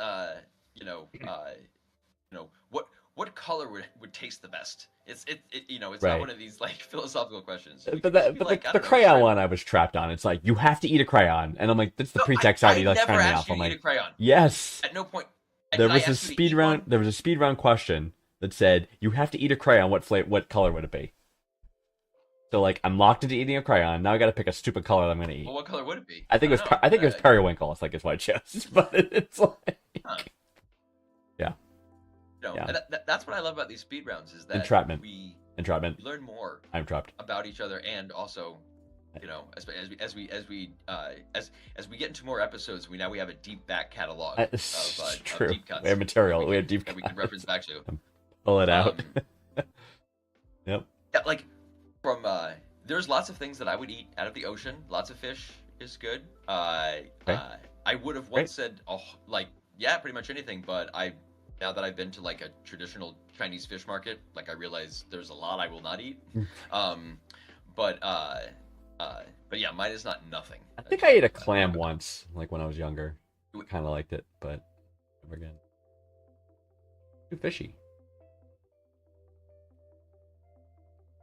what color would taste the best? It's Right. not one of these like philosophical questions. But the crayon one I was trapped on. It's like you have to eat a crayon, and I'm like, that's the pretext already. Like never turn me asked off. you I'm to like, eat a crayon. yes. At no point. There did I was a ask you to speed eat round. one? There was a speed round question that said you have to eat a crayon. What color would it be? So like I'm locked into eating a crayon. Now I got to pick a stupid color that I'm gonna eat. Well, what color would it be? I think it was periwinkle. It's like it's what I chose, but it's like yeah. And that's what I love about these speed rounds is that Entrapment. we Entrapment. learn more I'm trapped. about each other, and also, as we get into more episodes, we have a deep back catalog of True. deep cuts. We have material. We have deep that we can reference back to. Pull it out. Yep. Yeah, like from there's lots of things that I would eat out of the ocean. Lots of fish is good. Okay. I would have Great. once said, oh, like, yeah, pretty much anything. But now that I've been to like a traditional Chinese fish market, like I realize there's a lot I will not eat. um, but yeah, mine is not nothing. I think I ate a clam once, like when I was younger. Kind of liked it, but never again. Too fishy.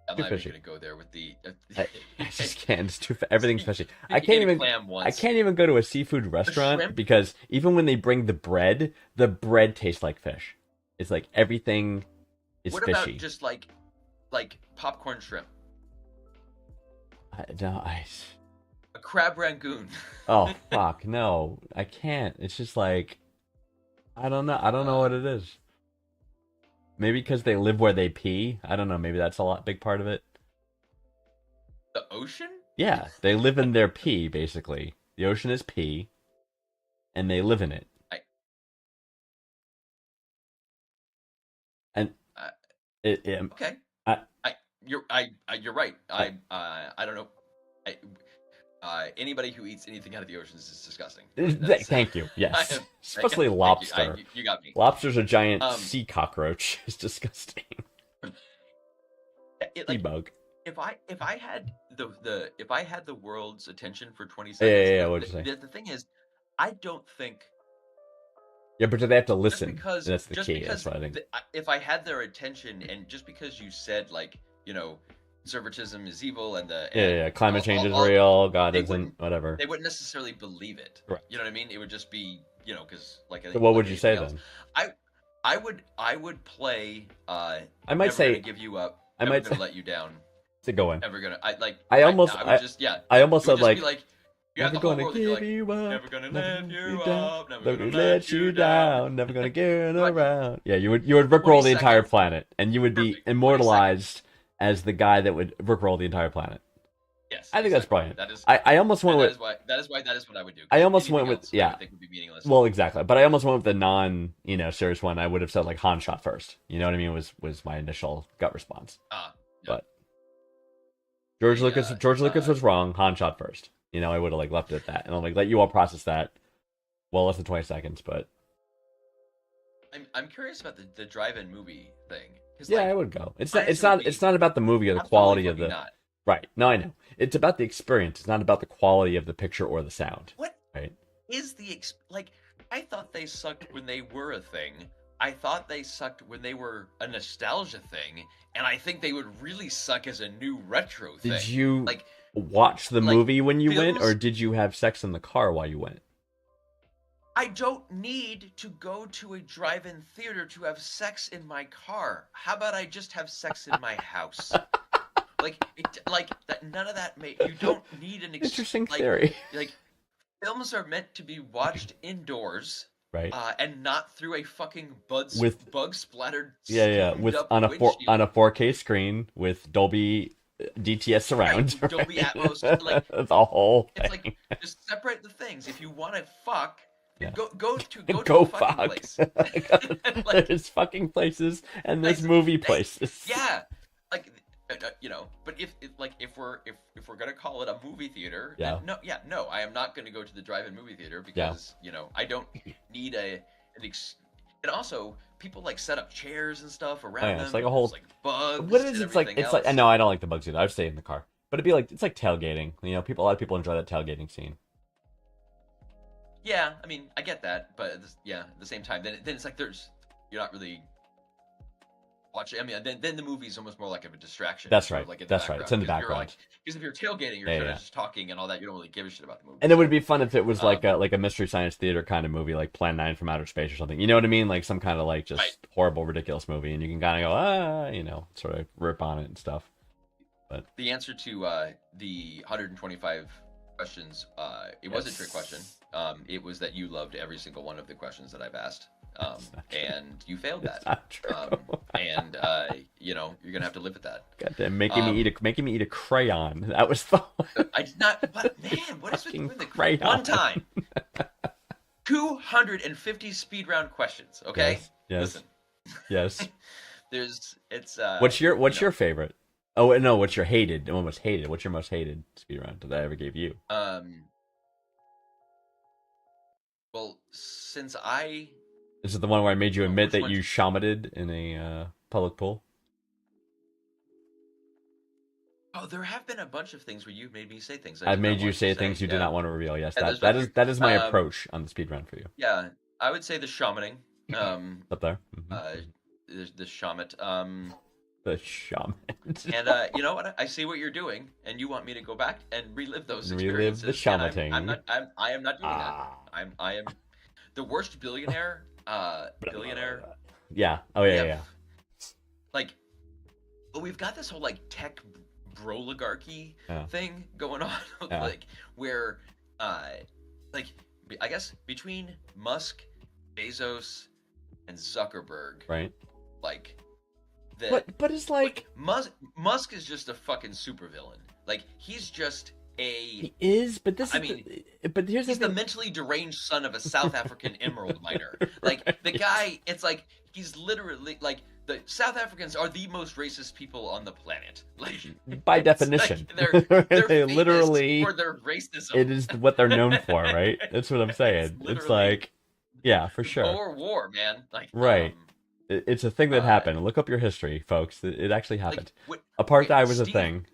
I'm Too not even fishy. gonna go there with the. I just can't. It's too. Everything's fishy. You I ate can't a even. clam once. I can't even go to a seafood restaurant shrimp? because even when they bring the bread tastes like fish. It's like everything is What fishy. about just like popcorn shrimp, I a crab rangoon? oh fuck no! I can't. It's just like I don't know. I don't know what it is. Maybe because they live where they pee. I don't know. Maybe that's big part of it. The ocean? Yeah, they live in their pee basically. The ocean is pee, and they live in it. And Uh, it Okay. I, You're right. I don't know. Anybody who eats anything out of the oceans is disgusting. thank you. Yes, I am- especially thank you. lobster. You got me. Lobster's a giant Um, sea cockroach. It's disgusting. It, Sea like, bug. if I had the world's attention for 20 Yeah, seconds, yeah. What'd you say? the thing is, I don't think Yeah, but do they have to just listen? because That's the just key. because That's what I think. if I had their attention, and just because you said, like, conservatism is evil, and Yeah. Climate change is all- real. God they isn't. wouldn't- Whatever. they wouldn't necessarily believe it. Right. You know what I mean? It would just be, because like. So what would you say anything then? else. I would play. I might never say. gonna give you up. I Never might gonna say. let you down. To go in. Never gonna. I almost. I would just. Yeah. I almost It would said just like. be you have Never the whole gonna world, and you're give like, you up. never gonna let you down. up. Never Never gonna gonna let you down. Never gonna get Right. around. Yeah, you would rickroll 20 the entire seconds. planet, and you would be Perfect. 20 immortalized as the guy that would rickroll the entire planet. Yes. I think that's exactly. brilliant. That is. I almost went that with. is why. That is what I would do. I almost went Anything with- else, yeah. I think would be meaningless. Well, exactly, but I almost went with the serious one. I would have said like Han shot first. You know what I mean? Was my initial gut response. Yeah. But George The, Lucas was wrong. Han shot first. I would have like left it at that, and I'm like let you all process that. Well, less than 20 seconds, but I'm curious about the drive-in movie thing. 'Cause, yeah, like, I would go. It's why not. is it a It's not about the movie or the absolutely quality of fucking the. not. Right. No, I know. It's about the experience. It's not about the quality of the picture or the sound. What Right. is like? I thought they sucked when they were a thing. I thought they sucked when they were a nostalgia thing, and I think they would really suck as a new retro thing. Did you like? watch the like, movie when you went, films- or did you have sex in the car while you went? I don't need to go to a drive-in theater to have sex in my car. How about I just have sex in my house? like that. None of that. You don't need an Interesting like, theory. Like, films are meant to be watched indoors, Right. and not through a fucking bug splattered. Yeah. With steamed-up on a windshield. on a 4K screen with Dolby DTS surround. Right, Dolby right? Atmos, like, the whole It's thing. like, just separate the things. If you want to fuck, Yeah. go to Go a fucking fuck. place. Like, There's fucking places and there's Like, movie places. yeah, like, but if we're gonna call it a movie theater, Yeah. then no, I am not gonna go to the drive-in movie theater because I don't need and also people like set up chairs and stuff around Yeah, them. it's like a whole- There's, like, bugs. What it is? and It's like everything I else. know I don't like the bugs either. I'd stay in the car, but it'd be like it's like tailgating. A lot of people enjoy that tailgating scene. Yeah, I mean, I get that, but at the same time, then it's like you're not really watching. I mean, then the movie's almost more like a distraction. That's sort right. of like That's right. It's in the because background. Because if you're tailgating, you're Yeah, sort yeah. of just talking and all that. You don't really give a shit about the movie. And it would be fun if it was like Um, a mystery science theater kind of movie, like Plan 9 from Outer Space or something. You know what I mean? Like some kind of like just Right. horrible, ridiculous movie, and you can kind of go sort of rip on it and stuff. The answer to the 125 questions, it was a trick question. It was that you loved every single one of the questions that I've asked, That's not true. and you failed That's that. not true. And you're gonna have to live with that. Goddamn, making me eat a crayon. That was the I did not. But man, what is with Fucking the crayon. one time? 250 speed round questions. Okay. Yes. Listen, Yes. it's. What's your favorite? Oh no, what's your hated? The one most hated. What's your most hated speedrun that I ever gave you? Well, since I This is the one where I made you admit which that one? you shamated in a public pool. Oh, there have been a bunch of things where you've made me say things I I've did not made you want to say things you did yeah. not want to reveal. Yes, Yeah, that's that very is true. that is my approach on the speedrun for you. Yeah, I would say the shamaning. Up there. Mhm. The shaman. The shaman. And you know what? I see what you're doing, and you want me to go back and relive those Relive experiences. the and shamating. I am not doing Ah. that. I am the worst billionaire. Billionaire. Yeah. Oh yeah, have, yeah. Like, but we've got this whole like tech broligarchy Yeah. thing going on, Yeah. like where, like I guess between Musk, Bezos, and Zuckerberg, Right. like the But it's like Musk is just a fucking supervillain. Like he's just he is, but this I is mean, but here's he's the the thing. mentally deranged son of a South African emerald miner. Like the guy, it's like he's literally like the South Africans are the most racist people on the planet. Like By it's definition. like they're They famous literally for their racism. it is what they're known for, right? That's what I'm saying. It's literally like yeah, for sure. Boer War, man. Like Right. It's a thing that uh, happened. Look up your history, folks. It actually happened. like Apartheid was a Steve thing.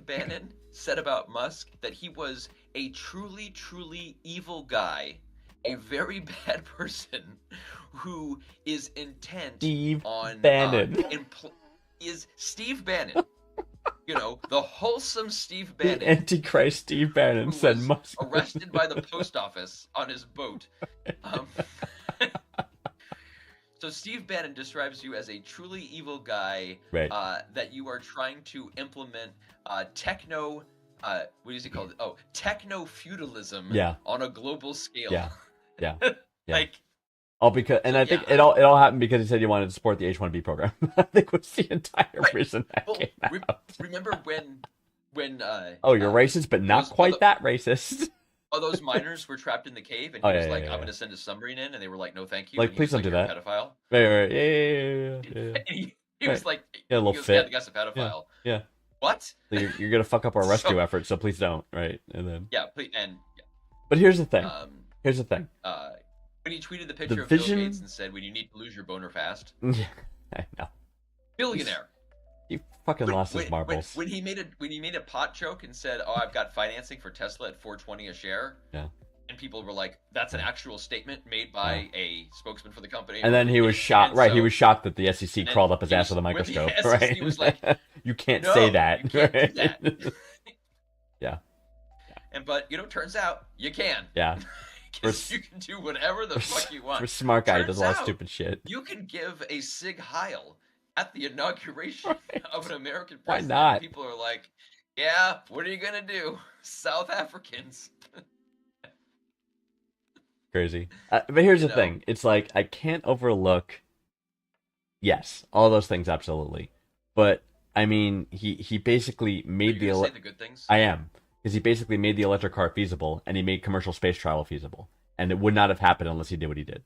Bannon said about Musk that he was a truly, truly evil guy, a very bad person who is intent Steve on Bannon. Is Steve Bannon. You know, the wholesome Steve The Bannon, Antichrist Steve Bannon who said was Musk. arrested by the post office on his boat. So Steve Bannon describes you as a truly evil guy, Right. that you are trying to implement techno. What is it called? Oh, techno feudalism. Yeah. On a global scale. Yeah. Yeah. Yeah. Like All because, and I think yeah. it all happened because he said he wanted to support the H-1B program. I think was the entire Right. reason that well, came out. remember when Oh, you're racist, but not those- quite that racist. all those miners were trapped in the cave, and Oh, he yeah, was yeah, like, yeah, "I'm yeah. going to send a submarine in," and they were like, "No, thank you." Like, and he please was don't like, do "You're that." a pedophile. Right. Yeah. And he Right. was like, Yeah, a little he goes, fit. "Yeah, the guy's a pedophile." Yeah. What? So you're gonna fuck up our rescue So- efforts, so please don't. Right. And then, Yeah, please, and but here's the thing. when he tweeted the picture of vision- Bill Gates and said, "When you need to lose your boner fast," I know. billionaire. He fucking lost his marbles. When he made a pot joke and said, "Oh, I've got financing for Tesla at $4.20 a share," Yeah. and people were like, "That's an actual statement made by a spokesman for the company." And then he was shocked. And Right, so- he was shocked that the SEC and crawled up his he ass was- with a when the microscope. SEC Right, was like, you can't "No, say that. you can't do right? that." Yeah. But turns out you can. Yeah. 'Cause you can do whatever the fuck you want. For a smart guy, he does Turns a lot of out stupid shit. You can give a Sig Heil at the inauguration of an American Why president. not? People are like, "Yeah, what are you gonna do, South Africans?" Crazy. But here's You the know. thing. It's like I can't overlook. Yes, all those things absolutely. But I mean, he basically Are made you the. gonna say the good things? I am, because he basically made the electric car feasible, and he made commercial space travel feasible, and it would not have happened unless he did what he did.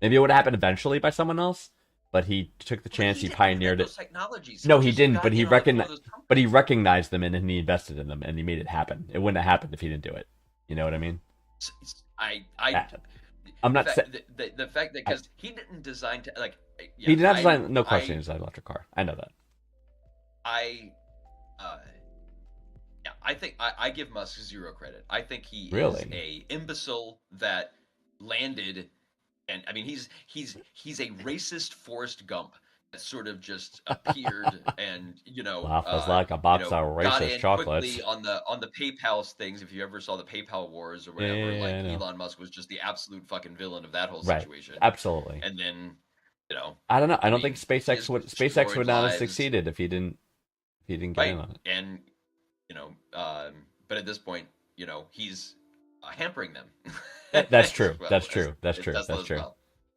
Maybe it would have happened eventually by someone else, but he took the chance. He didn't pioneered invent it. those technologies. No, he just didn't, got but he in on it before recognized. those companies. But he recognized them and he invested in them and he made it happen. It wouldn't have happened if he didn't do it. You know what I mean? I'm not saying the fact that because he didn't design he did not design. No question, he designed an electric car. I know that. I think I give Musk zero credit. I think he is Really? a imbecile that landed, and I mean he's a racist Forrest Gump that sort of just appeared and Life is like a box of got racist in chocolates. quickly on the PayPal things. If you ever saw the PayPal wars or whatever, Yeah, I know. Elon Musk was just the absolute fucking villain of that whole Right. situation. Absolutely. And then I don't know. I don't mean, think SpaceX his would destroyed not have lives. succeeded if he didn't get Right. in on it. And but at this point, he's hampering them. That's true. As well That's as- true. That's as true. Tesla That's as true. well.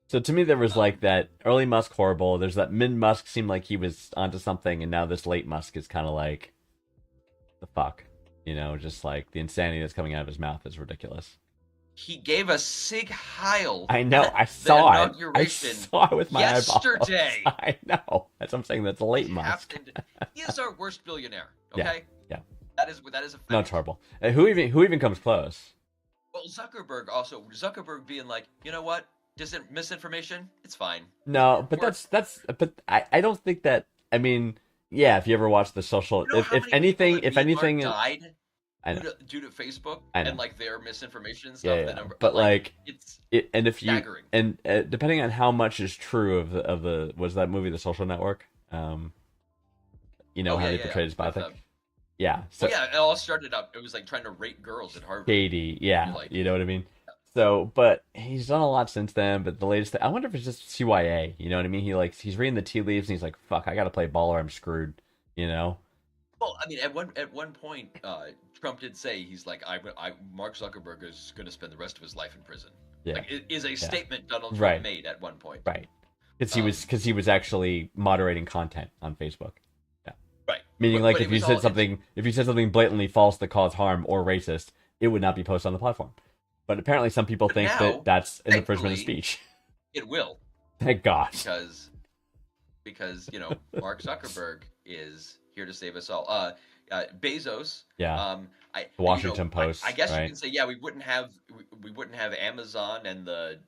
So to me, there was like that early Musk horrible. There's that mid Musk seemed like he was onto something, and now this late Musk is kind of like the fuck, just like the insanity that's coming out of his mouth is ridiculous. he gave a Sig Heil. I know. at I the saw it. I inauguration saw it with my yesterday. eyeballs. I know. That's what I'm saying. That's late, Musk. He is our worst billionaire. Yeah, Okay. yeah. That is a fact. No, it's horrible. Who even comes close? Well, Zuckerberg being like, you know what? Misinformation. It's fine. No, but Or- but I don't think that. I mean, yeah. If you ever watch the social, You know how if many people anything, died I know. due to Facebook I know. and like their misinformation and Yeah, stuff. yeah. The number, But like, it's and if you staggering. and depending on how much is true of the was that movie The Social Network, you know Oh, how yeah, they yeah, portrayed his with, biopic. Yeah. So well, yeah, it all started up. It was like trying to rate girls at Harvard. shady. Yeah. Like- You know what I mean? So, but he's done a lot since then. But the latest, I wonder if it's just CYA. You know what I mean? He's reading the tea leaves and he's like, "Fuck, I got to play ball or I'm screwed." You know? Well, I mean, at one point, Trump did say he's like, Mark Zuckerberg is going to spend the rest of his life in prison. Yeah. Like, it is a statement Donald Trump Right. made at one point. Right. Because he was actually moderating content on Facebook. Yeah. Right. Meaning, But- like, but if it you was said all- something blatantly false that caused harm or racist, it would not be posted on the platform. But apparently, some people But think now, that that's an infringement of thankfully- speech. It will. Thank God. Because you know Mark Zuckerberg is here to save us all. Bezos. Yeah. The Washington Post, I guess right? you can say yeah. We wouldn't have Amazon and the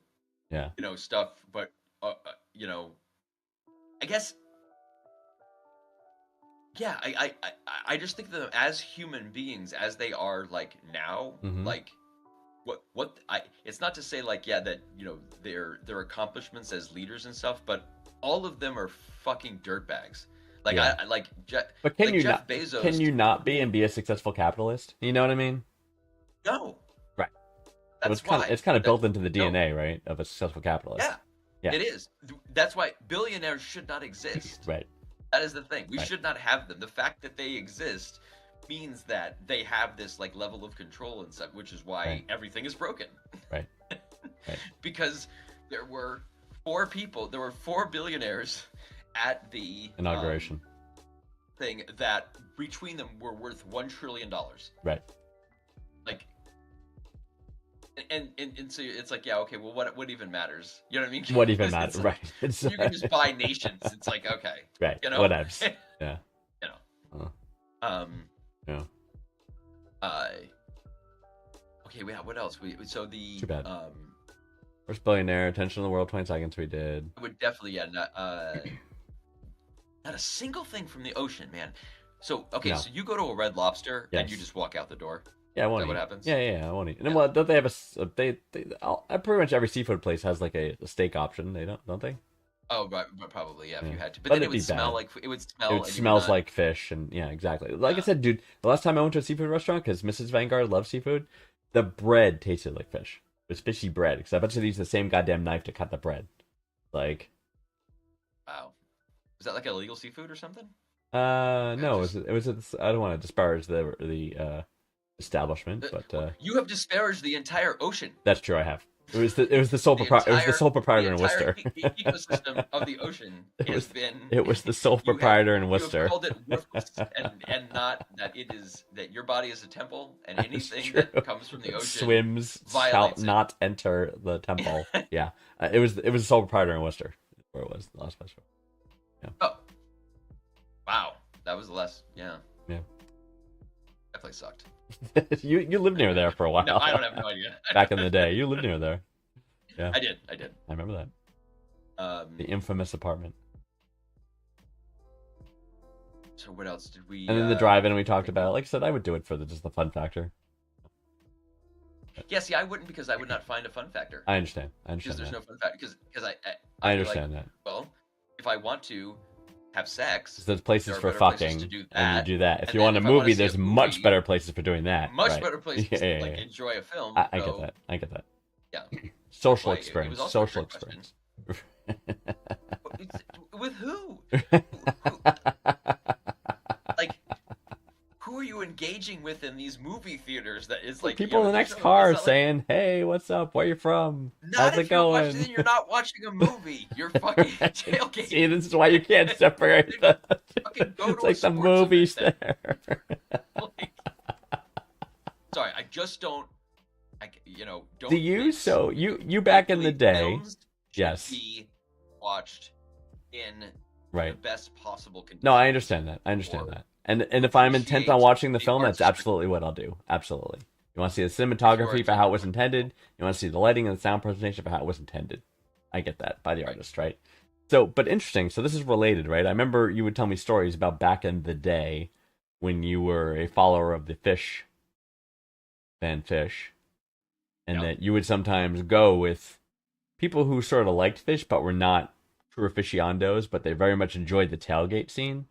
Yeah. stuff, but I guess. Yeah, I just think that as human beings, as they are like now, Mhm. like it's not to say like yeah that their accomplishments as leaders and stuff, but all of them are fucking dirtbags. Like Yeah. But can like you Jeff not? Bezos, Can you not be and be a successful capitalist? You know what I mean? No. Right. So That's it's kind of That- built into the no. DNA, right, of a successful capitalist. Yeah. Yeah. It is. That's why billionaires should not exist. Right. That is the thing. We Right. should not have them. The fact that they exist means that they have this like level of control and stuff, which is why Right. everything is broken. Right. Right. Because there were four billionaires at the Inauguration. thing that between them were worth $1 trillion. Right. Like, and so it's like, yeah, okay, well, what even matters? You know what I mean? What even It's matters? like, Right. It's, you can just buy nations. It's like, okay, right. you know? Whatevs. Yeah. you know. Yeah. Okay, what else? So the Too bad. First billionaire, attention in the world, 20 seconds. We did. I would definitely not a single thing from the ocean, man. So okay, No. so you go to a Red Lobster and Yes. you just walk out the door. Yeah, I won't Is that eat. what happens? Yeah, I won't eat. And then, Yeah. well, don't they have pretty much every seafood place has like a steak option. They don't they? Oh, but probably yeah, if Yeah. you had to. But, But then it it'd would be smell bad. like it would smell. It and you would smells not- like fish, and yeah, exactly. Like I said, dude, the last time I went to a seafood restaurant, because Mrs. Vanguard loves seafood, the bread tasted like fish. It was fishy bread, because I bet you they used the same goddamn knife to cut the bread. Like, Wow, is that like illegal seafood or something? no, it was I don't want to disparage the establishment, but You have disparaged the entire ocean. that's true. I have. It was the sole proprietor in the Worcester. entire ecosystem of the ocean It has was- been. It was the sole you have- proprietor in You have Worcester. called it worthless, and not that it is that your body is a temple, and That's anything true. that comes from the ocean Swims shall violates it. not enter the temple. Yeah, it was the sole proprietor in Worcester where it was the last place. Oh, wow, that was the last. Yeah, Yeah. that place sucked. you lived near there for a while. No, I don't have no idea. Back in the day, you lived near there. I did. I remember that. The infamous apartment. So what else did we? And then the drive-in we talked about. Like I said, I would do it for just the fun factor. Yeah, see, I wouldn't because I would not find a fun factor. I understand. Because there's that. no fun factor. Because I I'd be understand like, that. well, if I want to have sex, There's places there are for better places fucking, to do and that. you do that. If And you then want a if I wanna movie, see a there's much movie, better places for doing that. much right. better places Yeah, to yeah, like yeah. enjoy a film. I go- get that. I get that. Yeah. Social Why, it was experience. also a Social trick question. experience. With who? Like, who are you engaging with in these movie theaters? That is like People in the next it's car not like- saying, "Hey, what's up? Where you from? Not How's if it you're going?" watching, then you're not watching a movie. You're fucking tailgating. See, this is why you can't separate the. Fucking go It's to a like the sports movies event there. Like, sorry, I just don't. don't Do you? mix. So you back in the Thankfully, day, films should yes, be watched in the right? best possible conditions. No, I understand that. I understand or that. And if I'm intent on appreciate watching the the film, that's artistry. absolutely what I'll do. Absolutely. You want to see the If you are cinematography for how it was intent- intended. You want to see the lighting and the sound presentation for how it was intended. I get that by the artist, right? So, but interesting. So this is related, right? I remember you would tell me stories about back in the day when you were a follower of the Fish, Van Fish, and Yep. that you would sometimes go with people who sort of liked Fish but were not true aficionados, but they very much enjoyed the tailgate scene.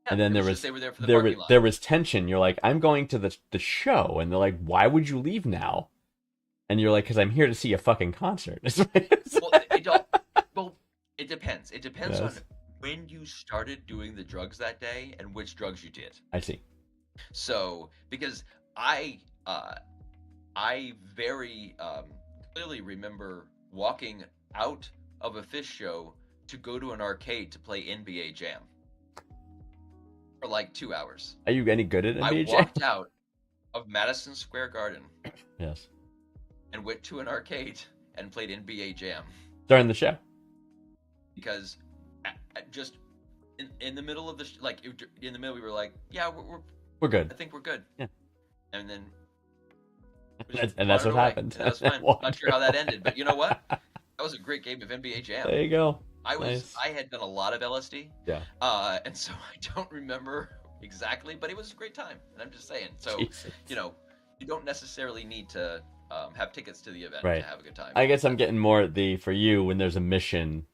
Yeah, And then it there just was they were there for the there parking was lot. there was tension. You're like, I'm going to the show, and they're like, why would you leave now? And you're like, because I'm here to see a fucking concert. Well, it depends. It depends Yes. on when you started doing the drugs that day and which drugs you did. I see. So, because I very clearly remember walking out of a Fish show to go to an arcade to play NBA Jam for like 2 hours. Are you any good at I NBA? walked out of Madison Square Garden Yes. and went to an arcade and played NBA Jam During the show. because just in the middle of the in the middle we were like, yeah, We're I good. think we're good. Yeah. And then And that's what away. happened. And that's fine. Not sure how that ended, but you know what? That was a great game of NBA Jam. There you go. I Nice. had done a lot of LSD. Yeah. And so I don't remember exactly, but it was a great time. And I'm just saying. So, Jesus. you don't necessarily need to have tickets to the event Right. to have a good time. I guess I'm getting more for you when there's a mission.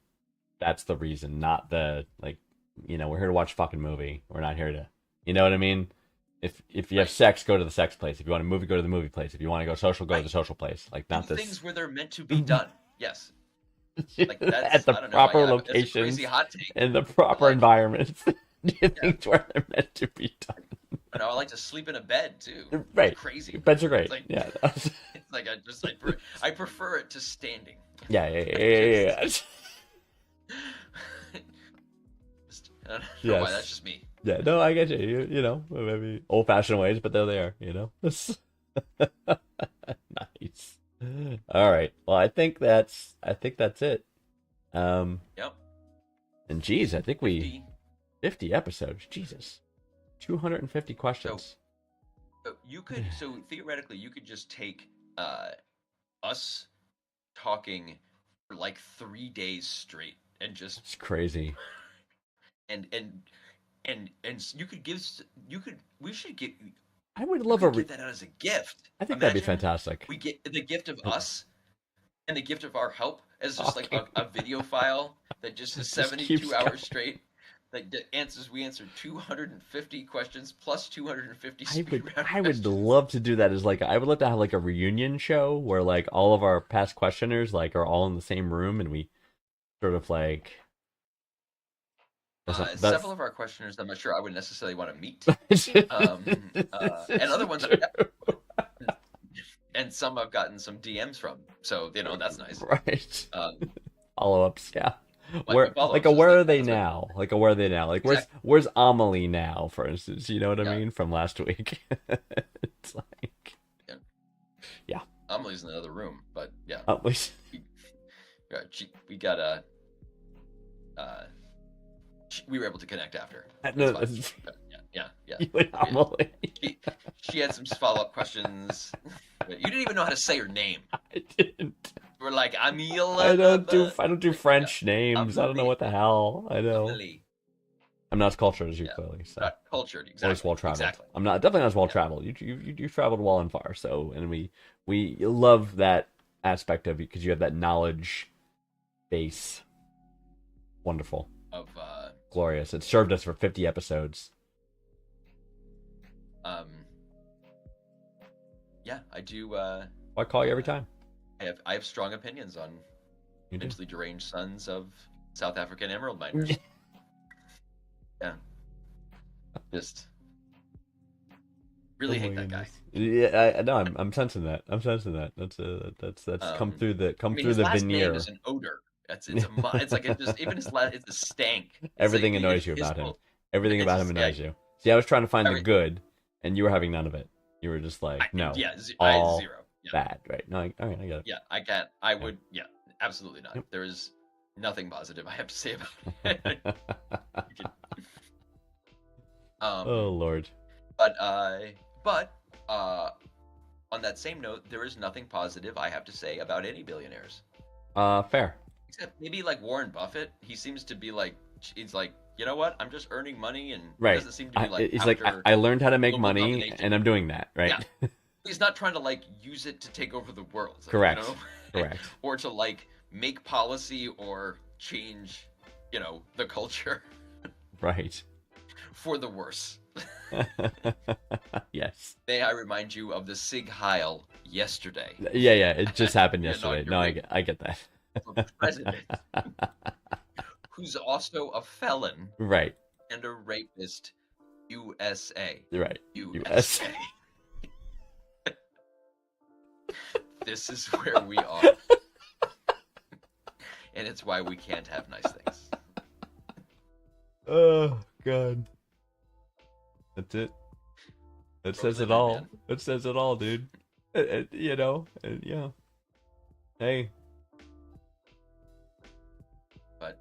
That's the reason, not the we're here to watch a fucking movie. We're not here to, you know what I mean? If you have Right. sex, go to the sex place. If you want a movie, go to the movie place. If you want to go social, go to Right. the social place. Like Do not this things where they're meant to be done. Yes. Like at that's the I don't know, proper that's a locations crazy hot take. in the proper like- environments. Do things where they're meant to be done. I like to sleep in a bed too. Right. It's crazy. Beds are great. It's like, Yeah. it's like I prefer it to standing. Yeah. I don't know why, Yes. that's just me. Yeah, no, I get you. You know, maybe old-fashioned ways, but they're there. You know. Nice. All right. Well, I think that's it. Yep. And geez, I think we 50. 50 episodes. Jesus, 250 questions. So theoretically, you could just take us talking for like 3 days straight and just It's crazy. and we should get I would we love could a. give that out as a gift. I think that'd be Imagine fantastic. We get the gift of us and the gift of our help as just like Talking. a video file that just is Just 72 keeps hours going. straight. We answered 250 questions plus 250 I speed would, round I would questions. love to do that as like, I would love to have like a reunion show where like all of our past questioners like are all in the same room and we sort of like. Several of our questioners, I'm not sure I would necessarily want to meet, and other ones, and some I've gotten some DMs from, so that's nice. Right. Um, Follow-ups, yeah. Like Where follow-ups, like just where like are they that's what- now? Like where are they now? Like Exactly. where's Amelie now, for instance? You know what I Yeah. mean? From last week. It's like Amelie's in another room, but yeah, Amelie. we got a. We were able to connect after. No, That's fine. But yeah. you and Amelie. She had some follow-up questions. You didn't even know how to say her name. I didn't. We're like, Amila. I don't do French names. I don't know what the hell. I know. Amelie. I'm not as cultured as you, Yeah. clearly. So Not cultured, or exactly. as well traveled. Exactly. I'm not definitely not as well Yeah. traveled. You traveled well and far. So and we love that aspect of you because you have that knowledge base. Wonderful, Of glorious. It served us for 50 episodes. yeah, I do. I call you every time. I have strong opinions on You do. mentally deranged sons of South African emerald miners. Yeah. Just really Oh hate my that guy. goodness. Yeah, I know. I'm sensing that. That's come through the I mean, through his the last veneer. name is an odor. It's like it just even his last it's a stank. It's Everything like, annoys you his about him. whole- Everything it's about him just, annoys yeah. you. See, I was trying to find the Every- good, and you were having none of it. You were just like, no. I had all- zero. bad, right? No, all right, I get it. Yeah, I can't. I would. Yeah, absolutely not. Yep. There is nothing positive I have to say about it. Oh Lord. But on that same note, there is nothing positive I have to say about any billionaires. Fair. Except maybe like Warren Buffett. He seems to be like, he's like, you know what? I'm just earning money, and Right. doesn't seem to be like. He's like, I learned how to make global money, domination. and I'm doing that, right? Yeah. He's not trying to like use it to take over the world. Correct. You know? Correct. Or to like make policy or change, the culture Right. for the worse. Yes. May I remind you of the Sig Heil yesterday Yeah. It just happened Yeah, yesterday. no, No, you're I get that. for president, who's also a felon Right. and a rapist. USA. Right. USA. This is where we are. And it's why we can't have nice things. Oh God. That's it. That says it living, all. man. It says it all, dude. Yeah. Hey, But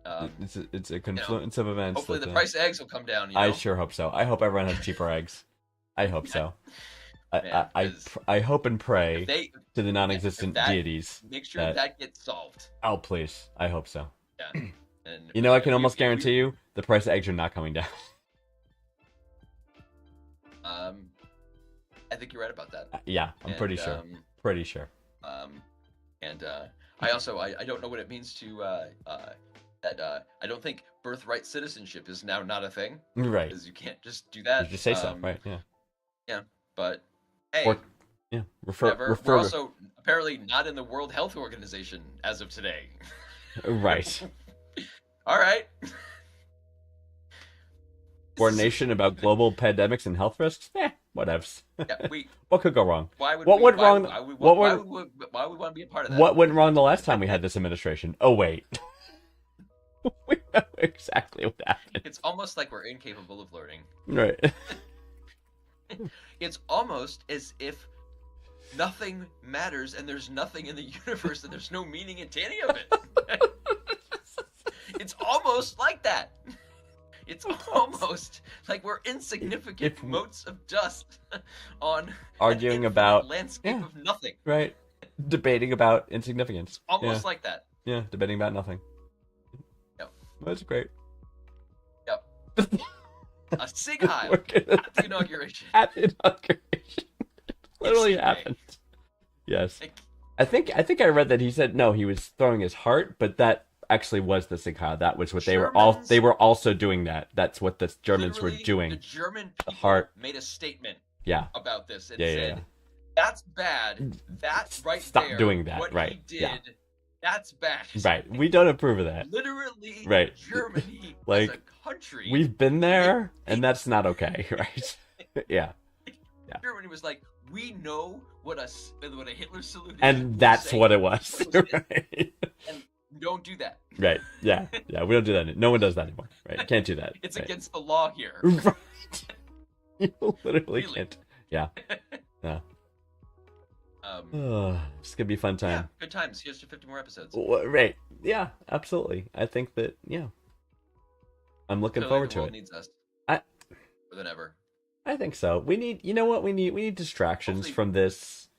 it's a confluence of events. hopefully that, the price of eggs will come down. I sure hope so. I hope everyone has cheaper eggs. I hope so. Man, I hope and pray they to the non-existent that- deities. make sure that gets solved. Oh, please. I hope so. Yeah. And You know, I can almost guarantee you the price of eggs are not coming down. I think you're right about that. Yeah, I'm pretty sure. Pretty sure. And I also I don't know what it means to that I don't think birthright citizenship is now not a thing, Right. because you can't just do that. You just say so, right? Yeah. Yeah, but hey, Or yeah. whatever. Refer We're to- also apparently not in the World Health Organization as of today. Right. All right. Coordination about global pandemics and health risks? Whatevs. Yeah, What could go wrong? why would What we, went why, wrong- Why, what why, went- why would we want to be a part of that? What went wrong the last time we had this administration? Oh, wait. We know exactly what happened. It's almost like we're incapable of learning. Right. It's almost as if nothing matters and there's nothing in the universe and there's no meaning into any of it. It's almost like that. It's almost like we're insignificant If- motes of dust on Arguing an infinite about- landscape yeah. of nothing. Right. Debating about insignificance. Almost like that. Yeah, debating about nothing. Yep. That's great. Yep. A Sig Heil We're gonna- at the inauguration. At the inauguration. Literally Yesterday. happened. Yes. Like, I think I read that he said no, he was throwing his heart, but that actually was the Sig Heil. That was what Germans- they were also doing that. That's what the Germans were literally, doing. The German people heart. made a statement Yeah. about this and Yeah, said, yeah. "That's bad. That right Stop there. doing that, What right, he did. yeah. That's bad." Right. We don't approve of that. Literally, Right. Germany, Like, as a country, We've been there, and that's not okay, right? Yeah. yeah. Germany was like, "We know what a Hitler salute is, And we'll that's say what it was. it was Right. and don't do that. Right. Yeah. Yeah. We don't do that. No one does that anymore. Right. Can't do that. It's right. against the law here." Right. You literally Really. can't. Yeah. Yeah. Um, It's gonna be a fun yeah, time. good times. Here's to 50 more episodes. Right. Yeah. Absolutely. I think that. Yeah. I'm looking Clearly, forward the to world it. needs us I- more than ever. I think so. We need. You know what? We need distractions Hopefully- from this,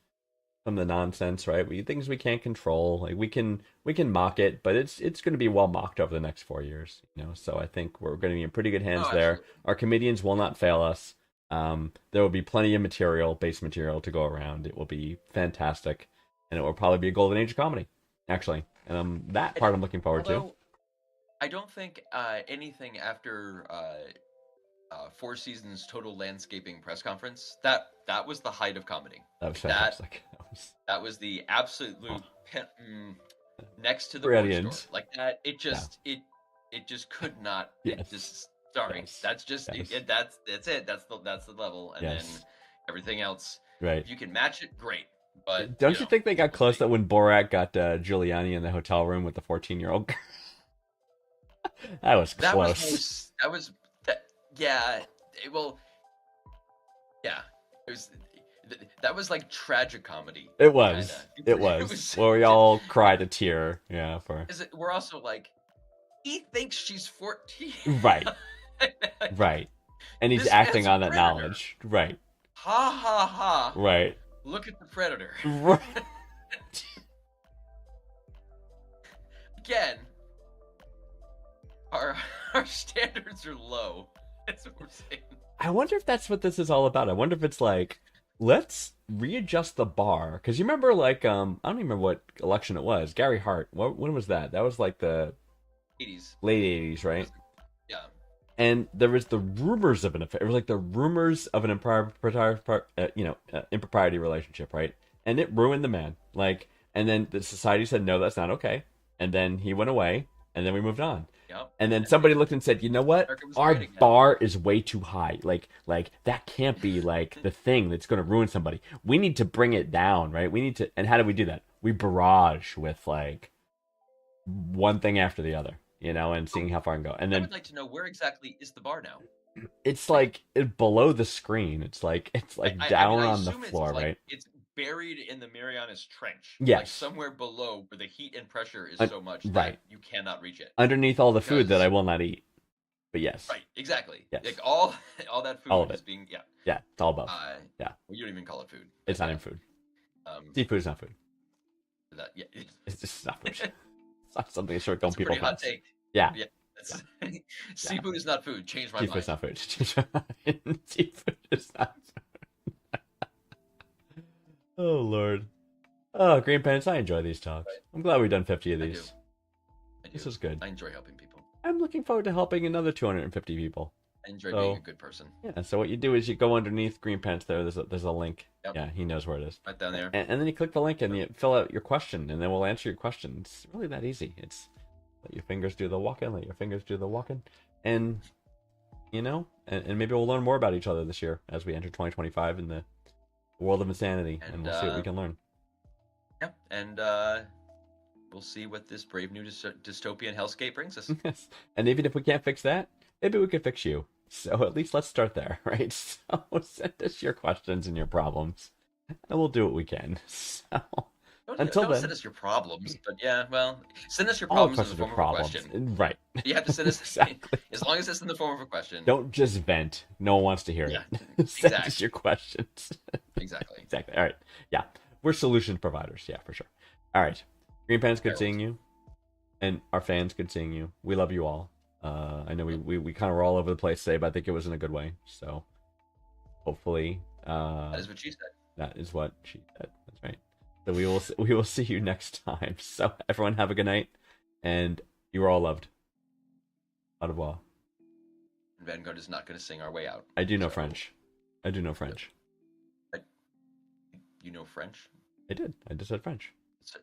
from the nonsense. Right. Things we can't control. Like we can mock it, but it's going to be well mocked over the next 4 years. You know. So I think we're going to be in pretty good hands Oh, there. absolutely. Our comedians will not fail us. There will be plenty of base material to go around. It will be fantastic, and it will probably be a golden age of comedy, actually. And that part I'm looking forward to. Although, I don't think anything after Four Seasons Total Landscaping press conference that was the height of comedy. That was fantastic. That was the absolute next to the Brilliant. bookstore. Like that. It just it just could not. It Yes. just sorry. Yes. That's just Yes. that's it. That's the level, and Yes. then everything else. Right. If you can match it, great. But Don't you know, think they got close that when Borat got Giuliani in the hotel room with the 14-year-old girl? That was close. That was yeah. Well, yeah. It was That was like tragic comedy. It was. Kinda. It was. Well, we all cried a tear. Yeah, for We're also like, he thinks she's 14. right, right, and he's This acting man's a on that predator. knowledge. Right, Ha ha ha! right, Look at the predator. right. Again, our standards are low. That's what we're saying. I wonder if that's what this is all about. I wonder if it's like, let's readjust the bar. Because you remember, like, I don't even remember what election it was. Gary Hart. When was that? That was like the 80s. late 80s, right? Yeah. And there was the rumors of an affair. It was like the rumors of an impropriety relationship, right? And it ruined the man. Like, and then the society said, no, that's not okay. And then he went away, and then we moved on. Yep. And then somebody looked and said, you know what? America was Our great again. bar is way too high. Like that can't be like the thing that's going to ruin somebody. We need to bring it down, right? We need to. And how do we do that? We barrage with like one thing after the other, and seeing how far I can go. And I then would like to know, where exactly is the bar now? it's like below the screen. It's like down I on the assume floor, it's like, right? it's buried in the Marianas Trench. Like Yes. somewhere below where the heat and pressure is so much right. that you cannot reach it. Underneath all the food that Because- I will not eat. But yes. Right, exactly. Yes. Like all that food All of is it. being Yeah, it's all above. Yeah. Well, you don't even call it food. It's not in food. Um, Seafood is not food. that, yeah, It's just not food. It's not something to short on it's a people. pretty hot fast. take. Yeah. Yeah. That's, seafood is not food. Change my Seafood mind. is not food. Seafood is not food. Oh, Lord. Oh, Green Pants, I enjoy these talks. Right. I'm glad we've done 50 of I these. do. I This do. is good. I enjoy helping people. I'm looking forward to helping another 250 people. I enjoy So- being a good person. Yeah, so what you do is you go underneath Green Pants there. There's a link. Yep. Yeah, he knows where it is. Right down there. And then you click the link and you fill out your question, and then we'll answer your question. It's really that easy. It's let your fingers do the walking, let your fingers do the walking, and and maybe we'll learn more about each other this year as we enter 2025 in the world of insanity, and we'll see what we can learn. Yep. And we'll see what this brave new dystopian hellscape brings us. Yes, and even if we can't fix that, maybe we could fix you. So at least let's start there, right? So send us your questions and your problems, and we'll do what we can. So. Until don't then. send us your problems, but yeah, well, send us your All problems in the questions are form of a problems. question. Right. You have to send us Exactly. as long as it's in the form of a question. Don't just vent. No one wants to hear Yeah, it. Send us exactly. your questions. Exactly. Exactly. All right. Yeah. We're solution providers. Yeah, for sure. All right. Green Pants, good Harold. seeing you. And our fans, good seeing you. We love you all. I know we kind of were all over the place today, but I think it was in a good way. So hopefully That is what she said. that is what she said. That's right. So we will see you next time. So everyone have a good night, and you are all loved. Au revoir. Vanguard is not going to sing our way out. I do know So- French. I do know French. You know French? I did. I just said French. So-